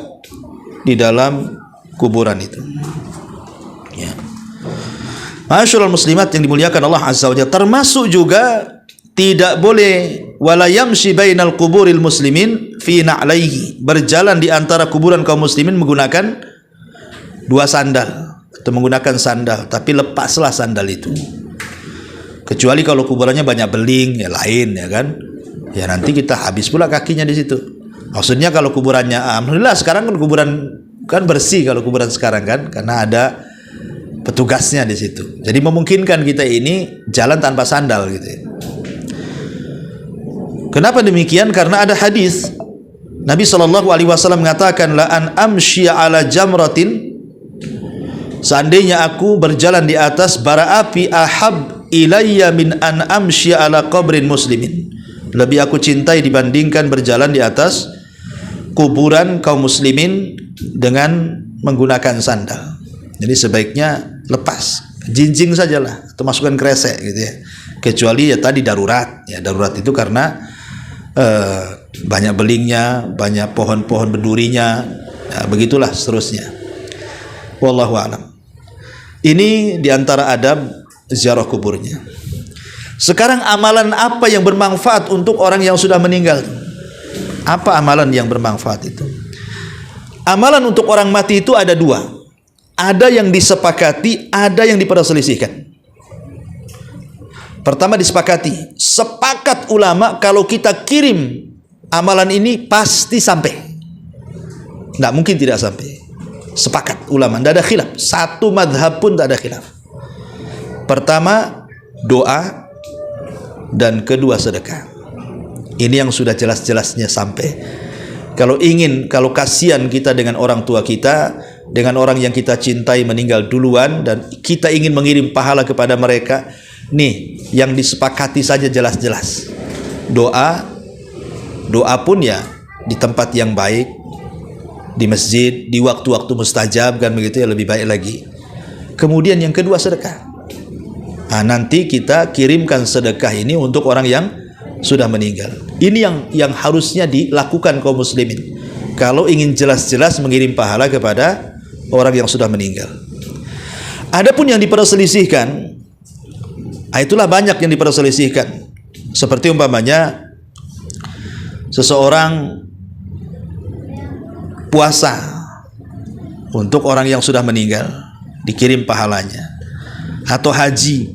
di dalam kuburan itu. Ya. Masyaallah muslimat yang dimuliakan Allah Azza wa Jalla, termasuk juga tidak boleh wala yamshi bainal quburil muslimin fi na'laihi, berjalan di antara kuburan kaum muslimin menggunakan dua sandal atau menggunakan sandal, tapi lepaslah sandal itu. Kecuali kalau kuburannya banyak beling, ya lain, ya kan? Ya nanti kita habis pula kakinya di situ. Maksudnya kalau kuburannya, alhamdulillah sekarang kan kuburan kan bersih kalau kuburan sekarang kan, karena ada petugasnya di situ. Jadi memungkinkan kita ini jalan tanpa sandal gitu. Kenapa demikian? Karena ada hadis Nabi SAW mengatakan, la an amshiya ala jamratin, seandainya aku berjalan di atas bara api, ahab ilayya min an amshiya ala qabrin muslimin, lebih aku cintai dibandingkan berjalan di atas kuburan kaum muslimin dengan menggunakan sandal. Jadi sebaiknya lepas, jinjing sajalah atau masukkan kresek gitu ya. Kecuali ya tadi darurat. Ya darurat itu karena banyak belingnya, banyak pohon-pohon berdurinya, ya, begitulah seterusnya. Wallahu a'lam. Ini diantara adab ziarah kuburnya. Sekarang amalan apa yang bermanfaat untuk orang yang sudah meninggal? Apa amalan yang bermanfaat itu? Amalan untuk orang mati itu ada dua. Ada yang disepakati, ada yang diperselisihkan. Pertama disepakati, sepakat ulama kalau kita kirim amalan ini pasti sampai. Tidak mungkin tidak sampai. Sepakat ulama, tidak ada khilaf. Satu madhab pun tidak ada khilaf. Pertama doa, dan kedua sedekah. Ini yang sudah jelas-jelasnya sampai. Kalau kasihan kita dengan orang tua kita, dengan orang yang kita cintai meninggal duluan, dan kita ingin mengirim pahala kepada mereka, nih yang disepakati saja jelas-jelas. Doa pun ya di tempat yang baik, di masjid, di waktu-waktu mustajab kan begitu ya, lebih baik lagi. Kemudian yang kedua sedekah. Nah, nanti kita kirimkan sedekah ini untuk orang yang sudah meninggal. Ini yang harusnya dilakukan kaum muslimin kalau ingin jelas-jelas mengirim pahala kepada orang yang sudah meninggal. Adapun yang diperselisihkan, itulah banyak yang diperselisihkan. Seperti umpamanya seseorang puasa untuk orang yang sudah meninggal, dikirim pahalanya. Atau haji,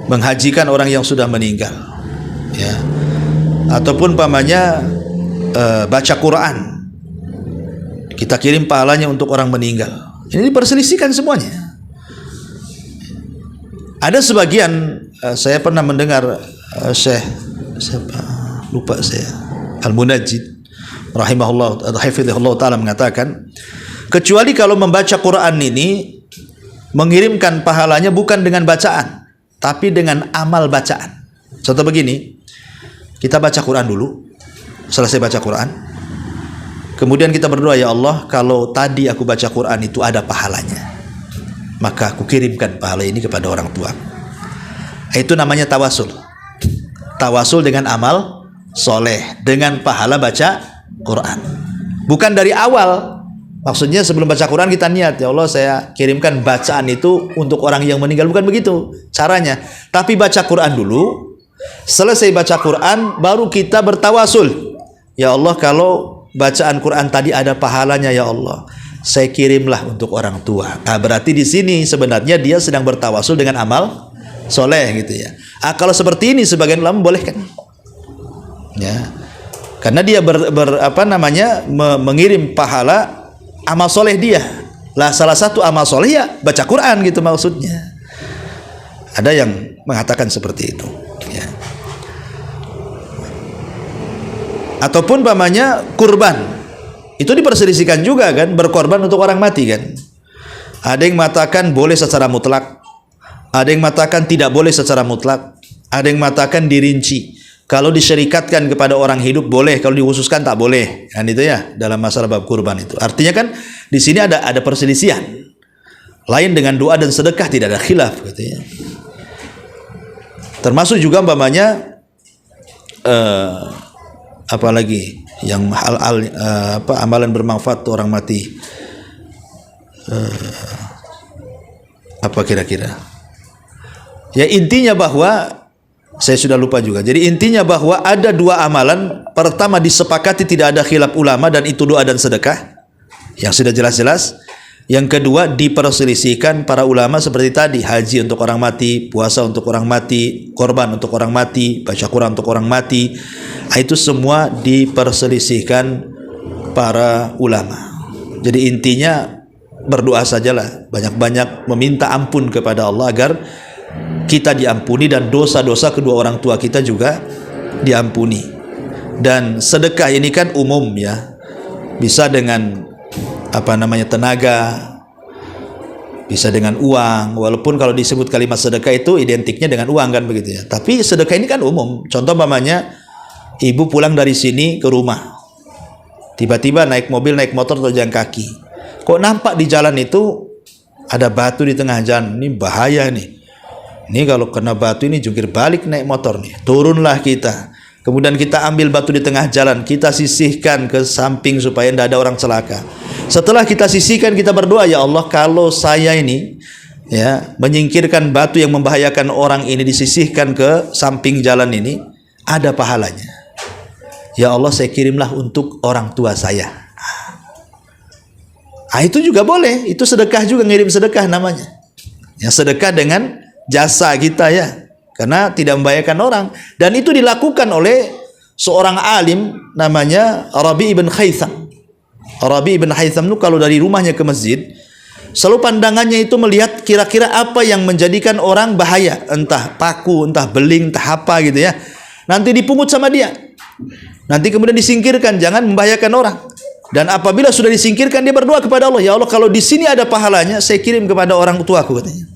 menghajikan orang yang sudah meninggal, ya. Ataupun umpamanya baca Quran, kita kirim pahalanya untuk orang meninggal. Ini diperselisihkan semuanya. Ada sebagian, saya pernah mendengar Syekh siapa lupa saya, Al-Munajjid rahimahullah atau hafizahullah taala mengatakan, kecuali kalau membaca Quran ini mengirimkan pahalanya bukan dengan bacaan, tapi dengan amal bacaan. Contoh begini, kita baca Quran dulu, selesai baca Quran, kemudian kita berdoa, ya Allah, kalau tadi aku baca Quran itu ada pahalanya, maka aku kirimkan pahala ini kepada orang tua. Itu namanya tawasul. Tawasul dengan amal soleh, dengan pahala baca Quran. Bukan dari awal. Maksudnya sebelum baca Quran kita niat, ya Allah saya kirimkan bacaan itu untuk orang yang meninggal. Bukan begitu caranya. Tapi baca Quran dulu. Selesai baca Quran baru kita bertawasul. Ya Allah, kalau bacaan Quran tadi ada pahalanya, ya Allah, saya kirimlah untuk orang tua. Nah, berarti di sini sebenarnya dia sedang bertawasul dengan amal soleh gitu ya. Kalau seperti ini sebagian ulama bolehkan. Ya. Karena dia mengirim pahala amal soleh dia. Lah salah satu amal soleh ya baca Quran gitu maksudnya. Ada yang mengatakan seperti itu. Ya. Ataupun kurban. Itu diperselisihkan juga kan, berkorban untuk orang mati kan. Ada yang mengatakan boleh secara mutlak. Ada yang mengatakan tidak boleh secara mutlak. Ada yang mengatakan dirinci. Kalau disyarikatkan kepada orang hidup boleh, kalau dikhususkan tak boleh. Kan itu ya dalam masalah bab kurban itu. Artinya kan di sini ada perselisihan. Lain dengan doa dan sedekah tidak ada khilaf gitu ya. Termasuk juga apalagi yang amalan bermanfaat untuk orang mati. Apa kira-kira? Ya intinya bahwa saya sudah lupa juga. Jadi intinya bahwa ada dua amalan. Pertama disepakati tidak ada khilaf ulama dan itu doa dan sedekah. Yang sudah jelas-jelas. Yang kedua diperselisihkan para ulama seperti tadi, haji untuk orang mati, puasa untuk orang mati, korban untuk orang mati, baca Quran untuk orang mati. Itu semua diperselisihkan para ulama. Jadi intinya berdoa sajalah, banyak-banyak meminta ampun kepada Allah agar kita diampuni dan dosa-dosa kedua orang tua kita juga diampuni. Dan sedekah ini kan umum ya, bisa dengan tenaga, bisa dengan uang. Walaupun kalau disebut kalimat sedekah itu identiknya dengan uang kan begitu ya. Tapi sedekah ini kan umum. Contoh ibu pulang dari sini ke rumah, tiba-tiba naik mobil, naik motor atau jalan kaki, kok nampak di jalan itu ada batu di tengah jalan. Ini bahaya nih. Ini kalau kena batu ini jungkir balik naik motor nih. Turunlah kita. Kemudian kita ambil batu di tengah jalan, kita sisihkan ke samping supaya tidak ada orang celaka. Setelah kita sisihkan, kita berdoa, ya Allah, kalau saya ini ya menyingkirkan batu yang membahayakan orang ini, disisihkan ke samping jalan ini, ada pahalanya. Ya Allah, saya kirimlah untuk orang tua saya. Itu juga boleh. Itu sedekah juga, ngirim sedekah namanya. Ya, sedekah dengan jasa kita ya, karena tidak membahayakan orang. Dan itu dilakukan oleh seorang alim namanya Rabi ibn Haytham. Rabi ibn Haytham itu kalau dari rumahnya ke masjid, selalu pandangannya itu melihat kira-kira apa yang menjadikan orang bahaya, entah paku, entah beling, entah apa gitu ya. Nanti dipungut sama dia, nanti kemudian disingkirkan, jangan membahayakan orang. Dan apabila sudah disingkirkan, dia berdoa kepada Allah, ya Allah, kalau di sini ada pahalanya, saya kirim kepada orang tuaku katanya.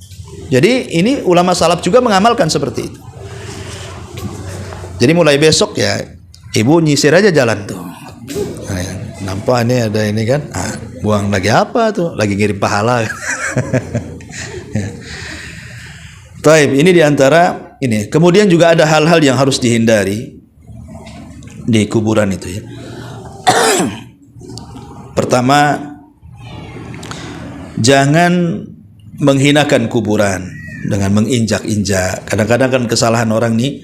Jadi ini ulama salaf juga mengamalkan seperti itu. Jadi mulai besok ya ibu nyisir aja jalan tuh. Nah, nampak ini ada ini kan, buang lagi apa tuh? Lagi ngirim pahala. Taib, ini diantara ini. Kemudian juga ada hal-hal yang harus dihindari di kuburan itu ya. Pertama, jangan menghinakan kuburan dengan menginjak-injak. Kadang-kadang kan kesalahan orang nih,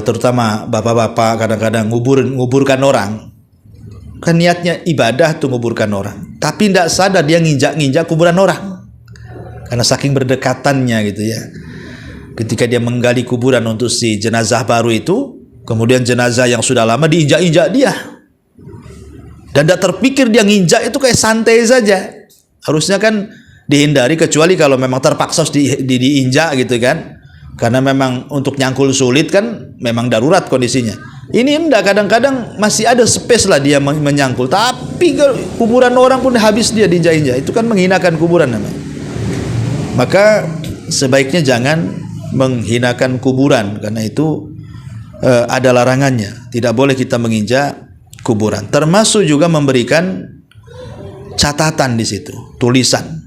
terutama bapak-bapak, kadang-kadang nguburkan orang. Kan niatnya ibadah tuh nguburkan orang, tapi tidak sadar dia nginjak-nginjak kuburan orang karena saking berdekatannya gitu ya. Ketika dia menggali kuburan untuk si jenazah baru itu, kemudian jenazah yang sudah lama diinjak-injak dia, dan tidak terpikir dia nginjak itu kayak santai saja. Harusnya kan dihindari, kecuali kalau memang terpaksa diinjak gitu kan, karena memang untuk nyangkul sulit kan, memang darurat kondisinya. Ini enggak, kadang-kadang masih ada space lah dia menyangkul. Tapi kuburan orang pun habis dia diinjak-injak. Itu kan menghinakan kuburan namanya. Maka sebaiknya jangan menghinakan kuburan, karena itu ada larangannya. Tidak boleh kita menginjak kuburan. Termasuk juga memberikan catatan di situ, tulisan.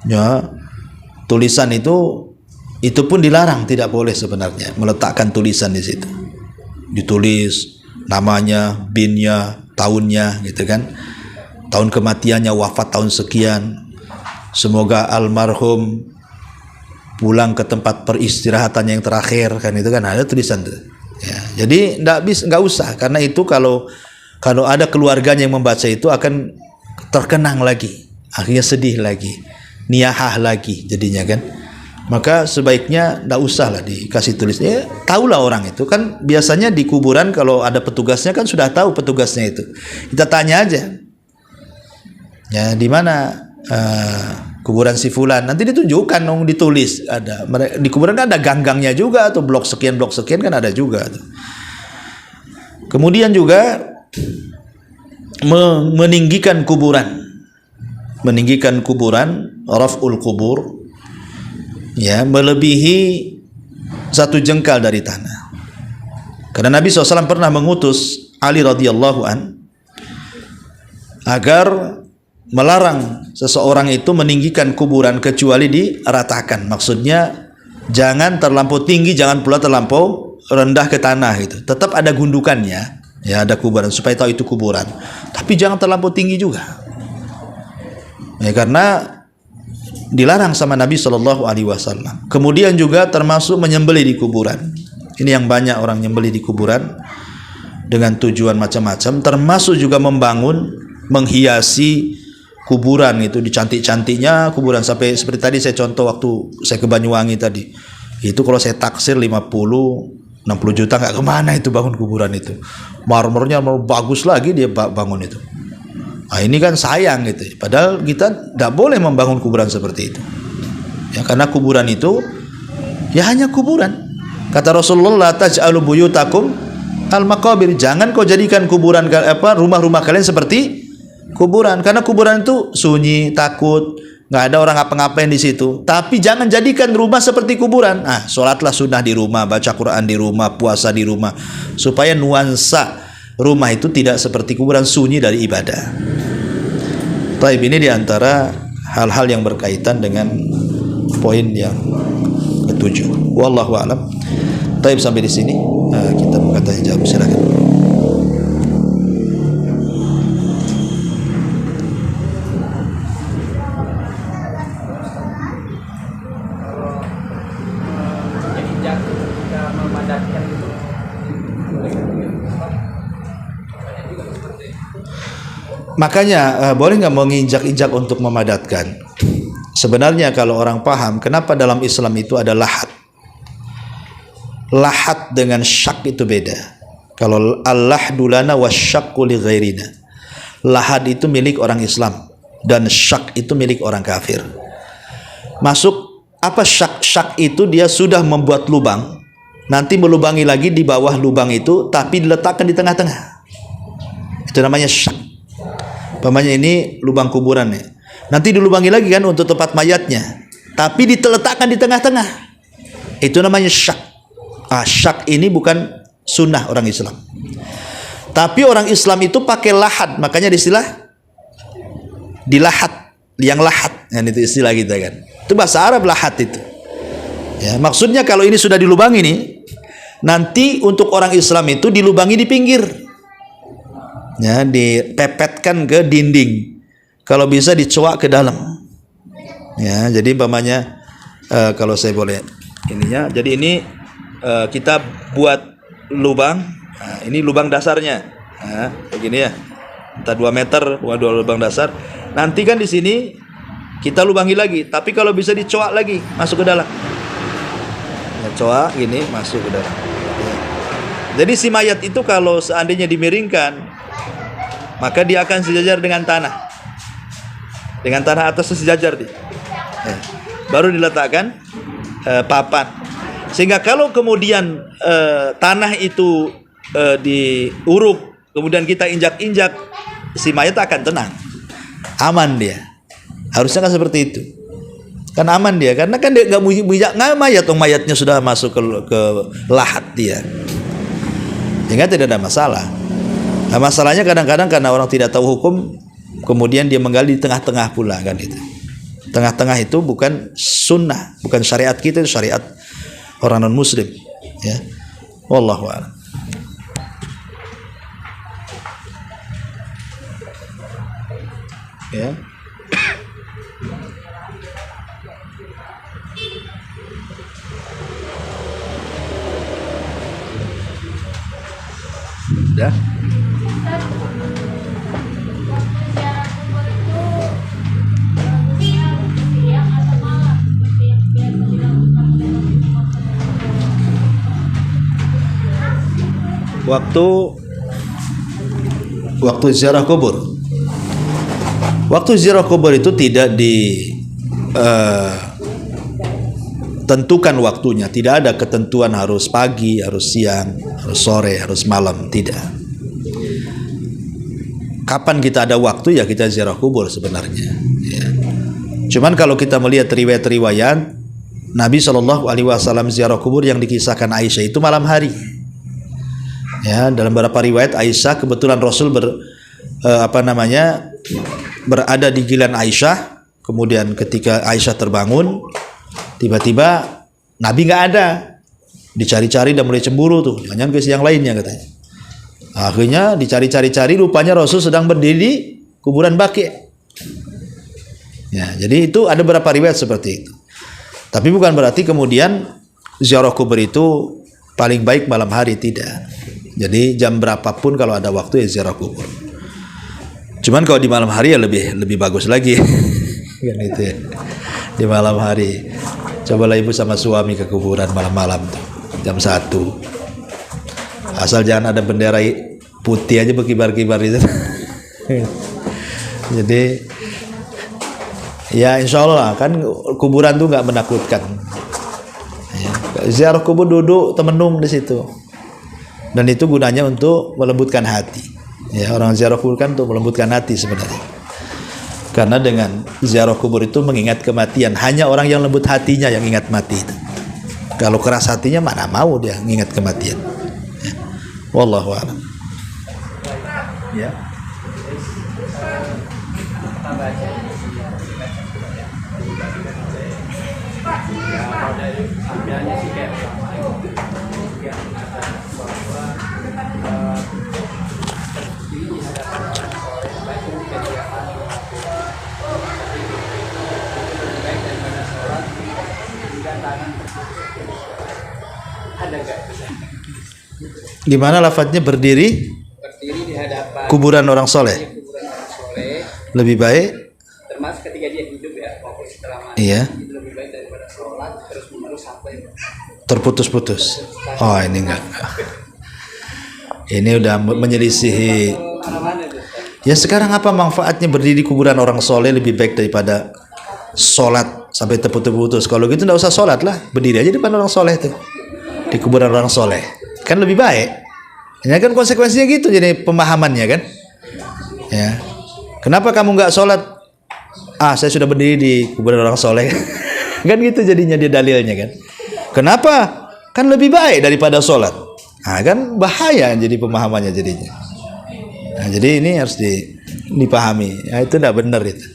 Ya, tulisan itu pun dilarang, tidak boleh sebenarnya meletakkan tulisan di situ. Ditulis namanya, binnya, tahunnya, gitu kan, tahun kematiannya, wafat tahun sekian, semoga almarhum pulang ke tempat peristirahatan yang terakhir, kan itu kan ada tulisan tuh. Ya, jadi nggak usah, karena itu kalau ada keluarganya yang membaca itu akan terkenang lagi, akhirnya sedih lagi, niyahah lagi jadinya kan. Maka sebaiknya tidak usah lah dikasih tulis. Ya, tahulah orang itu kan biasanya di kuburan kalau ada petugasnya kan sudah tahu petugasnya itu. Kita tanya aja, ya di mana kuburan si fulan, nanti ditunjukkan dong, ditulis ada. Di kuburan kan ada gang-gangnya juga, atau blok sekian kan ada juga. Kemudian juga meninggikan kuburan, raf'ul kubur, ya, melebihi 1 jengkal dari tanah. Karena Nabi SAW pernah mengutus Ali radhiyallahu an agar melarang seseorang itu meninggikan kuburan kecuali diratakan. Maksudnya jangan terlampau tinggi, jangan pula terlampau rendah ke tanah gitu. Tetap ada gundukannya, ya, ada kuburan supaya tahu itu kuburan. Tapi jangan terlampau tinggi juga. Ya, karena dilarang sama Nabi SAW. Kemudian juga termasuk menyembelih di kuburan. Ini yang banyak orang nyembelih di kuburan dengan tujuan macam-macam. Termasuk juga menghiasi kuburan itu, dicantik-cantiknya kuburan, sampai seperti tadi saya contoh waktu saya ke Banyuwangi tadi. Itu kalau saya taksir 50-60 juta nggak kemana itu bangun kuburan itu. Marmernya bagus lagi dia bangun itu. Nah, ini kan sayang gitu. Padahal kita tidak boleh membangun kuburan seperti itu. Ya, karena kuburan itu ya hanya kuburan. Kata Rasulullah, taj'alu buyutakum al-maqabir. Jangan kau jadikan kuburan rumah-rumah kalian seperti kuburan, karena kuburan itu sunyi, takut, nggak ada orang ngapa-ngapain di situ. Tapi jangan jadikan rumah seperti kuburan. Sholatlah sunnah di rumah, baca Quran di rumah, puasa di rumah, supaya nuansa rumah itu tidak seperti kuburan, sunyi dari ibadah. Taib, ini diantara hal-hal yang berkaitan dengan poin yang ketujuh. Wallahu a'lam. Taib, sampai di sini kita buka tanya jawab, silakan. Makanya boleh nggak menginjak-injak untuk memadatkan? Sebenarnya kalau orang paham, kenapa dalam Islam itu ada lahat? Lahat dengan syak itu beda. Kalau al-lahdu lana wasyakku li ghairina. Lahat itu milik orang Islam dan syak itu milik orang kafir. Masuk apa syak? Syak itu dia sudah membuat lubang, nanti melubangi lagi di bawah lubang itu, tapi diletakkan di tengah-tengah. Itu namanya syak. Pamannya ini lubang kuburan ya. Nanti dilubangi lagi kan untuk tempat mayatnya, tapi diletakkan di tengah-tengah. Itu namanya syak. Syak ini bukan sunnah orang Islam. Tapi orang Islam itu pakai lahat, makanya istilah dilahat, yang lahat. Itu istilah kita kan. Itu bahasa Arab lahat itu. Ya, maksudnya kalau ini sudah dilubangi nih, nanti untuk orang Islam itu dilubangi di pinggir. Ya, dipepetkan ke dinding, kalau bisa dicoak ke dalam. Ya, jadi umpamanya kalau saya boleh ininya, jadi ini kita buat lubang. Nah, ini lubang dasarnya. Nah, begini ya, entah 2 meter, 2 lubang dasar. Nanti kan di sini kita lubangi lagi, tapi kalau bisa dicoak lagi masuk ke dalam. Ya, coak gini masuk ke dalam. Ya. Jadi si mayat itu kalau seandainya dimiringkan, maka dia akan sejajar dengan tanah. Dengan tanah atas sejajar dia. Baru diletakkan papan. Sehingga kalau kemudian tanah itu diuruk, kemudian kita injak-injak, si mayat akan tenang, aman dia. Harusnya kan seperti itu, kan aman dia, karena kan dia nggak mayat, mayatnya sudah masuk ke lahat dia, sehingga tidak ada masalah. Nah, masalahnya kadang-kadang karena orang tidak tahu hukum, kemudian dia menggali di tengah-tengah pula kan itu. Tengah-tengah itu bukan sunnah, bukan syariat kita, itu syariat orang non muslim. Ya, wallahu a'lam. Ya. Sudah. Waktu ziarah kubur. Waktu ziarah kubur itu tidak ditentukan waktunya, tidak ada ketentuan harus pagi, harus siang, harus sore, harus malam, tidak. Kapan kita ada waktu ya kita ziarah kubur sebenarnya. Ya. Cuman kalau kita melihat riwayat-riwayat Nabi SAW ziarah kubur yang dikisahkan Aisyah itu malam hari. Ya, dalam beberapa riwayat Aisyah kebetulan Rasul berada di gilan Aisyah, kemudian ketika Aisyah terbangun, tiba-tiba Nabi nggak ada, dicari-cari dan mulai cemburu tuh, jangan ke yang lainnya katanya. Akhirnya dicari-cari, rupanya Rasul sedang berdiri di kuburan Baqi'. Ya, jadi itu ada beberapa riwayat seperti itu. Tapi bukan berarti kemudian ziarah kubur itu paling baik malam hari, tidak. Jadi jam berapapun kalau ada waktu ya ziarah kubur. Cuman kalau di malam hari ya lebih bagus lagi. Kan itu ya. Di malam hari. Cobalah ibu sama suami ke kuburan malam-malam tuh, jam 1. Asal jangan ada bendera putih aja berkibar-kibar itu. Jadi ya insya Allah kan kuburan tuh nggak menakutkan. Ya, ziarah kubur duduk temenung di situ. Dan itu gunanya untuk melembutkan hati. Ya, orang ziarah kubur kan untuk melembutkan hati sebenarnya. Karena dengan ziarah kubur itu mengingat kematian. Hanya orang yang lembut hatinya yang ingat mati itu. Kalau keras hatinya mana mau dia mengingat kematian. Ya. Wallahu a'lam. Ya. Gimana lafadznya berdiri di hadapan kuburan orang soleh? Lebih baik. Termasuk ketika dia hidup ya, maupun setelah mati. Iya. Itu lebih baik daripada sholat terus menerus sampai Terputus-putus. Oh ini enggak. Ini udah menyelisihi. Ya sekarang apa manfaatnya berdiri di kuburan orang soleh lebih baik daripada sholat sampai terputus-putus? Kalau gitu enggak usah sholat lah, berdiri aja di depan orang soleh tuh, di kuburan orang soleh, kan lebih baik. Ini kan konsekuensinya gitu, jadi pemahamannya kan. Ya, kenapa kamu nggak sholat? Saya sudah berdiri di kuburan orang soleh. Kan gitu jadinya dia dalilnya kan. Kenapa? Kan lebih baik daripada sholat. Kan bahaya jadi pemahamannya jadinya. Jadi ini harus dipahami. Itu tidak benar itu.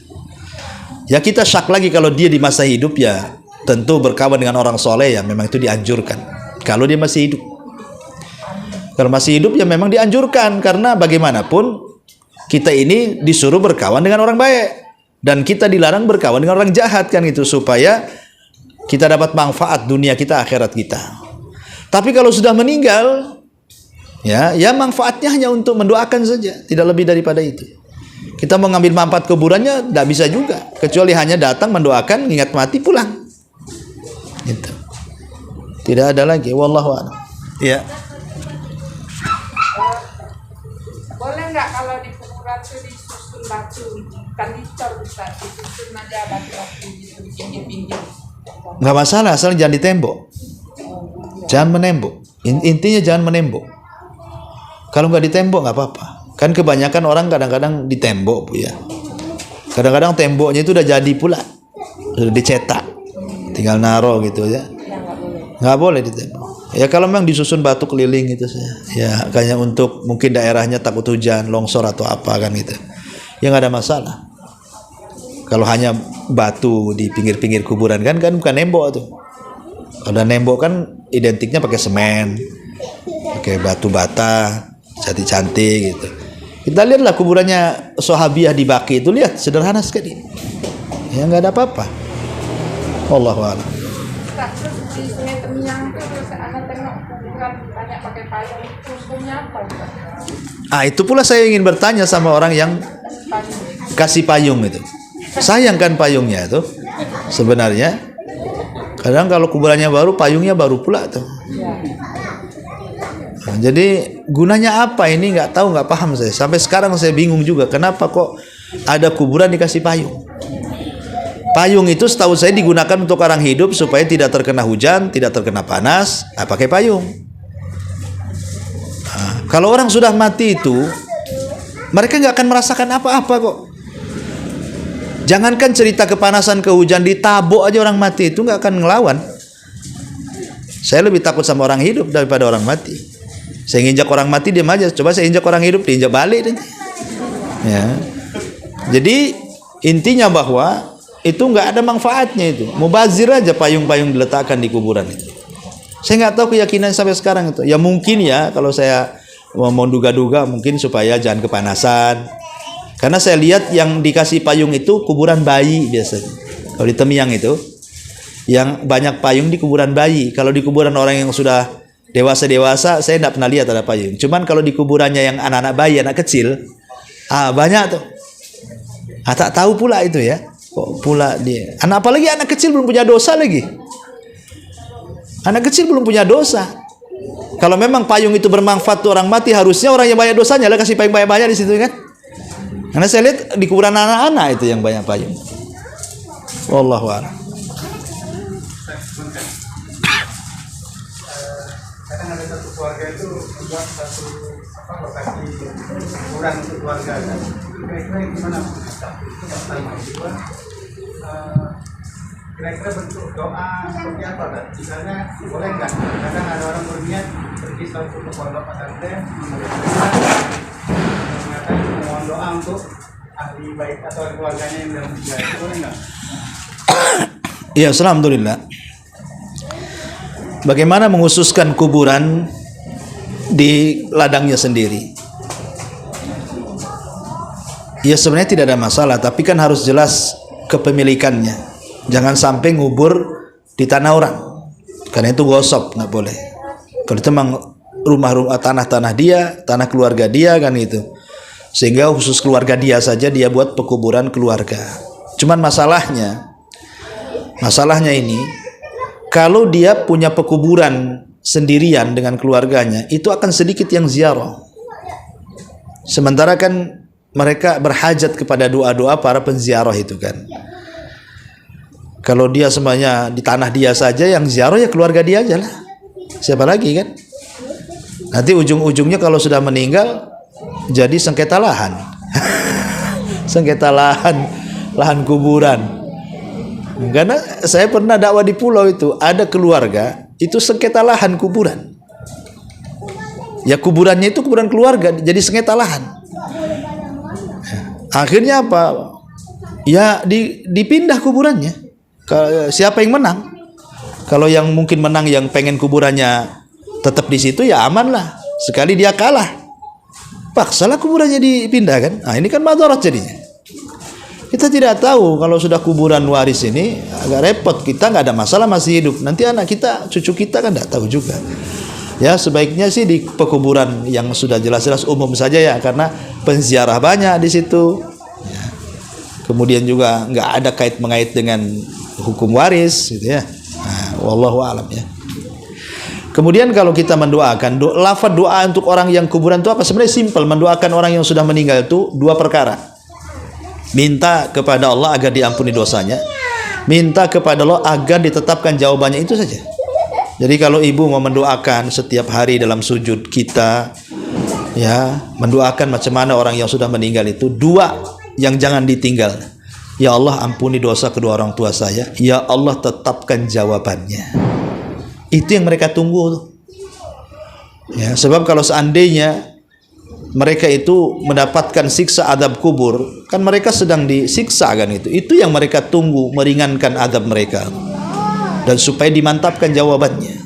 Ya kita syak lagi kalau dia di masa hidup ya tentu berkawan dengan orang soleh ya memang itu dianjurkan. Kalau dia masih hidup. Kalau masih hidup ya memang dianjurkan, karena bagaimanapun kita ini disuruh berkawan dengan orang baik dan kita dilarang berkawan dengan orang jahat kan itu, supaya kita dapat manfaat dunia kita, akhirat kita. Tapi kalau sudah meninggal ya manfaatnya hanya untuk mendoakan saja, tidak lebih daripada itu. Kita mau ngambil manfaat kuburannya tidak bisa juga, kecuali hanya datang mendoakan, ingat mati, pulang. Gitu. Tidak ada lagi, wallahu a'lam. Ya. Boleh nggak kalau di kuburan itu disusun batu, kan dicor Ustaz, disusun aja batu-batu gitu di pinggir-pinggir. Nggak masalah, asal jangan di tembok. Jangan menembok. Intinya jangan menembok. Kalau nggak di tembok nggak apa-apa. Kan kebanyakan orang kadang-kadang di tembok, Bu, ya. Kadang-kadang temboknya itu udah jadi pula, udah dicetak, tinggal naro gitu ya. Nggak boleh di tembok. Ya kalau memang disusun batu keliling gitu saja. Ya kayaknya untuk mungkin daerahnya takut hujan, longsor atau apa kan gitu. Ya nggak ada masalah. Kalau hanya batu di pinggir-pinggir kuburan kan bukan nembok tuh. Kalau nembok kan identiknya pakai semen, pakai batu bata, cantik-cantik gitu. Kita lihatlah kuburannya Sahabiah di Baqi itu, lihat sederhana sekali. Ya nggak ada apa-apa. Wallahu a'lam. Terus di Sungai Temiang itu terus anak tengok kuburan banyak pakai payung, itu hukumnya apa? Itu pula saya ingin bertanya sama orang yang kasih payung itu. Sayang kan payungnya itu sebenarnya. Kadang kalau kuburannya baru, payungnya baru pula tuh. Nah, jadi gunanya apa ini nggak tahu, nggak paham saya. Sampai sekarang saya bingung juga kenapa kok ada kuburan dikasih payung. Payung itu setahu saya digunakan untuk orang hidup supaya tidak terkena hujan, tidak terkena panas. Pakai payung. Nah, kalau orang sudah mati itu, mereka nggak akan merasakan apa-apa kok. Jangankan cerita kepanasan, ke hujan, ditabok aja orang mati itu nggak akan ngelawan. Saya lebih takut sama orang hidup daripada orang mati. Saya injak orang mati diam aja. Coba saya injak orang hidup, diinjak balik nanti. Ya. Jadi intinya bahwa itu nggak ada manfaatnya itu. Mubazir aja payung-payung diletakkan di kuburan itu. Saya nggak tahu keyakinan sampai sekarang itu. Ya mungkin ya kalau saya mau duga-duga mungkin supaya jangan kepanasan. Karena saya lihat yang dikasih payung itu kuburan bayi biasanya. Kalau di Temiang itu, yang banyak payung di kuburan bayi. Kalau di kuburan orang yang sudah dewasa-dewasa, saya tidak pernah lihat ada payung. Cuman kalau di kuburannya yang anak-anak bayi, anak kecil, banyak tuh. Tak tahu pula itu ya. Kok pula dia. Apalagi anak kecil belum punya dosa lagi. Anak kecil belum punya dosa. Kalau memang payung itu bermanfaat tuh orang mati, harusnya orang yang banyak dosanya lah kasih payung banyak-banyak di situ kan. Karena saya lihat di kuburan anak-anak itu yang banyak payung. Wallahu a'lam. Kadang ada satu keluarga itu buat satu lokasi kuburan untuk keluarga. Kira-kira gimana? Kira-kira bentuk doa seperti apa kan? Misalnya boleh nggak? Kadang ada orang berniat pergi suatu ke pondok pesantren, mengatakan mohon doa untuk ahli baik atau keluarganya yang dalam meninggal, boleh nggak? Ya, alhamdulillah. Bagaimana menghususkan kuburan di ladangnya sendiri? Ya sebenarnya tidak ada masalah, tapi kan harus jelas kepemilikannya. Jangan sampai ngubur di tanah orang, karena itu gosok, nggak boleh. Kalau itu memang rumah tanah dia, tanah keluarga dia kan itu. Sehingga khusus keluarga dia saja dia buat pekuburan keluarga. Cuman masalahnya ini, kalau dia punya pekuburan sendirian dengan keluarganya, itu akan sedikit yang ziarah. Sementara kan mereka berhajat kepada doa-doa para penziarah itu kan. Kalau dia semuanya di tanah dia saja, yang ziarah ya keluarga dia aja lah. Siapa lagi kan? Nanti ujung-ujungnya kalau sudah meninggal jadi sengketa lahan. Sengketa lahan kuburan. Karena saya pernah dakwah di pulau itu, ada keluarga itu sengketa lahan kuburan. Ya kuburannya itu kuburan keluarga, jadi sengketa lahan. Akhirnya apa? Ya dipindah kuburannya. Siapa yang menang? Kalau yang mungkin menang yang pengen kuburannya tetap di situ ya aman lah. Sekali dia kalah, paksalah kuburannya dipindah kan. Nah ini kan madarat jadinya. Kita tidak tahu kalau sudah kuburan waris ini agak repot. Kita nggak ada masalah masih hidup. Nanti anak kita, cucu kita kan nggak tahu juga. Ya sebaiknya sih di pekuburan yang sudah jelas-jelas umum saja ya, karena penziarah banyak di situ. Ya. Kemudian juga nggak ada kait-mengait dengan hukum waris, gitu ya. Nah, wallahu a'lam ya. Kemudian kalau kita mendoakan, lafaz doa untuk orang yang kuburan itu apa? Sebenarnya simpel. Mendoakan orang yang sudah meninggal itu dua perkara. Minta kepada Allah agar diampuni dosanya, minta kepada Allah agar ditetapkan jawabannya, itu saja. Jadi kalau ibu mau mendoakan setiap hari dalam sujud kita, Ya, mendoakan macam mana orang yang sudah meninggal itu. Dua yang jangan ditinggal. Ya Allah, ampuni dosa kedua orang tua saya. Ya Allah, tetapkan jawabannya. Itu yang mereka tunggu. Ya, sebab kalau seandainya mereka itu mendapatkan siksa adab kubur, kan mereka sedang disiksa kan itu. Itu yang mereka tunggu, meringankan adab mereka. Dan supaya dimantapkan jawabannya.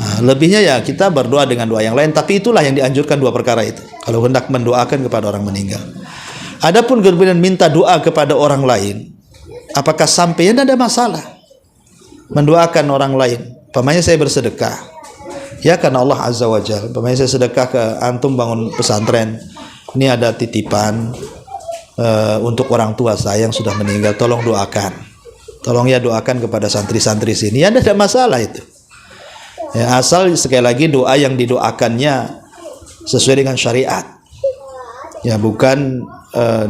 Nah, lebihnya ya kita berdoa dengan doa yang lain, tapi itulah yang dianjurkan dua perkara itu. Kalau hendak mendoakan kepada orang meninggal. Adapun kemudian minta doa kepada orang lain, apakah sampai? Ya, tidak ada masalah. Mendoakan orang lain. Pamannya saya bersedekah. Ya, karena Allah Azza wa Jalla. Pamannya saya sedekah ke antum bangun pesantren. Ini ada titipan untuk orang tua saya yang sudah meninggal. Tolong doakan. Tolong ya doakan kepada santri-santri sini. Ya, tidak ada masalah itu. Ya, asal sekali lagi doa yang didoakannya sesuai dengan syariat. Ya, bukan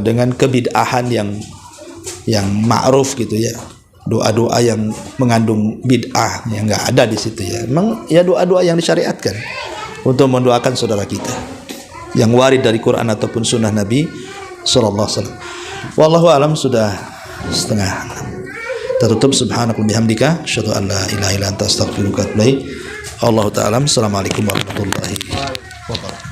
dengan kebid'ahan yang ma'ruf gitu ya. Doa-doa yang mengandung bid'ah yang enggak ada di situ ya. Memang ya doa-doa yang disyariatkan untuk mendoakan saudara kita yang warid dari Quran ataupun sunnah Nabi sallallahu alaihi wasallam. Wallahu alam, sudah setengah. Tertutup. Subhanakallahumma bihamdika asyhadu an la ilaha illa anta astaghfiruka wa atubu ilaik. Allah taala. Assalamualaikum warahmatullahi wabarakatuh.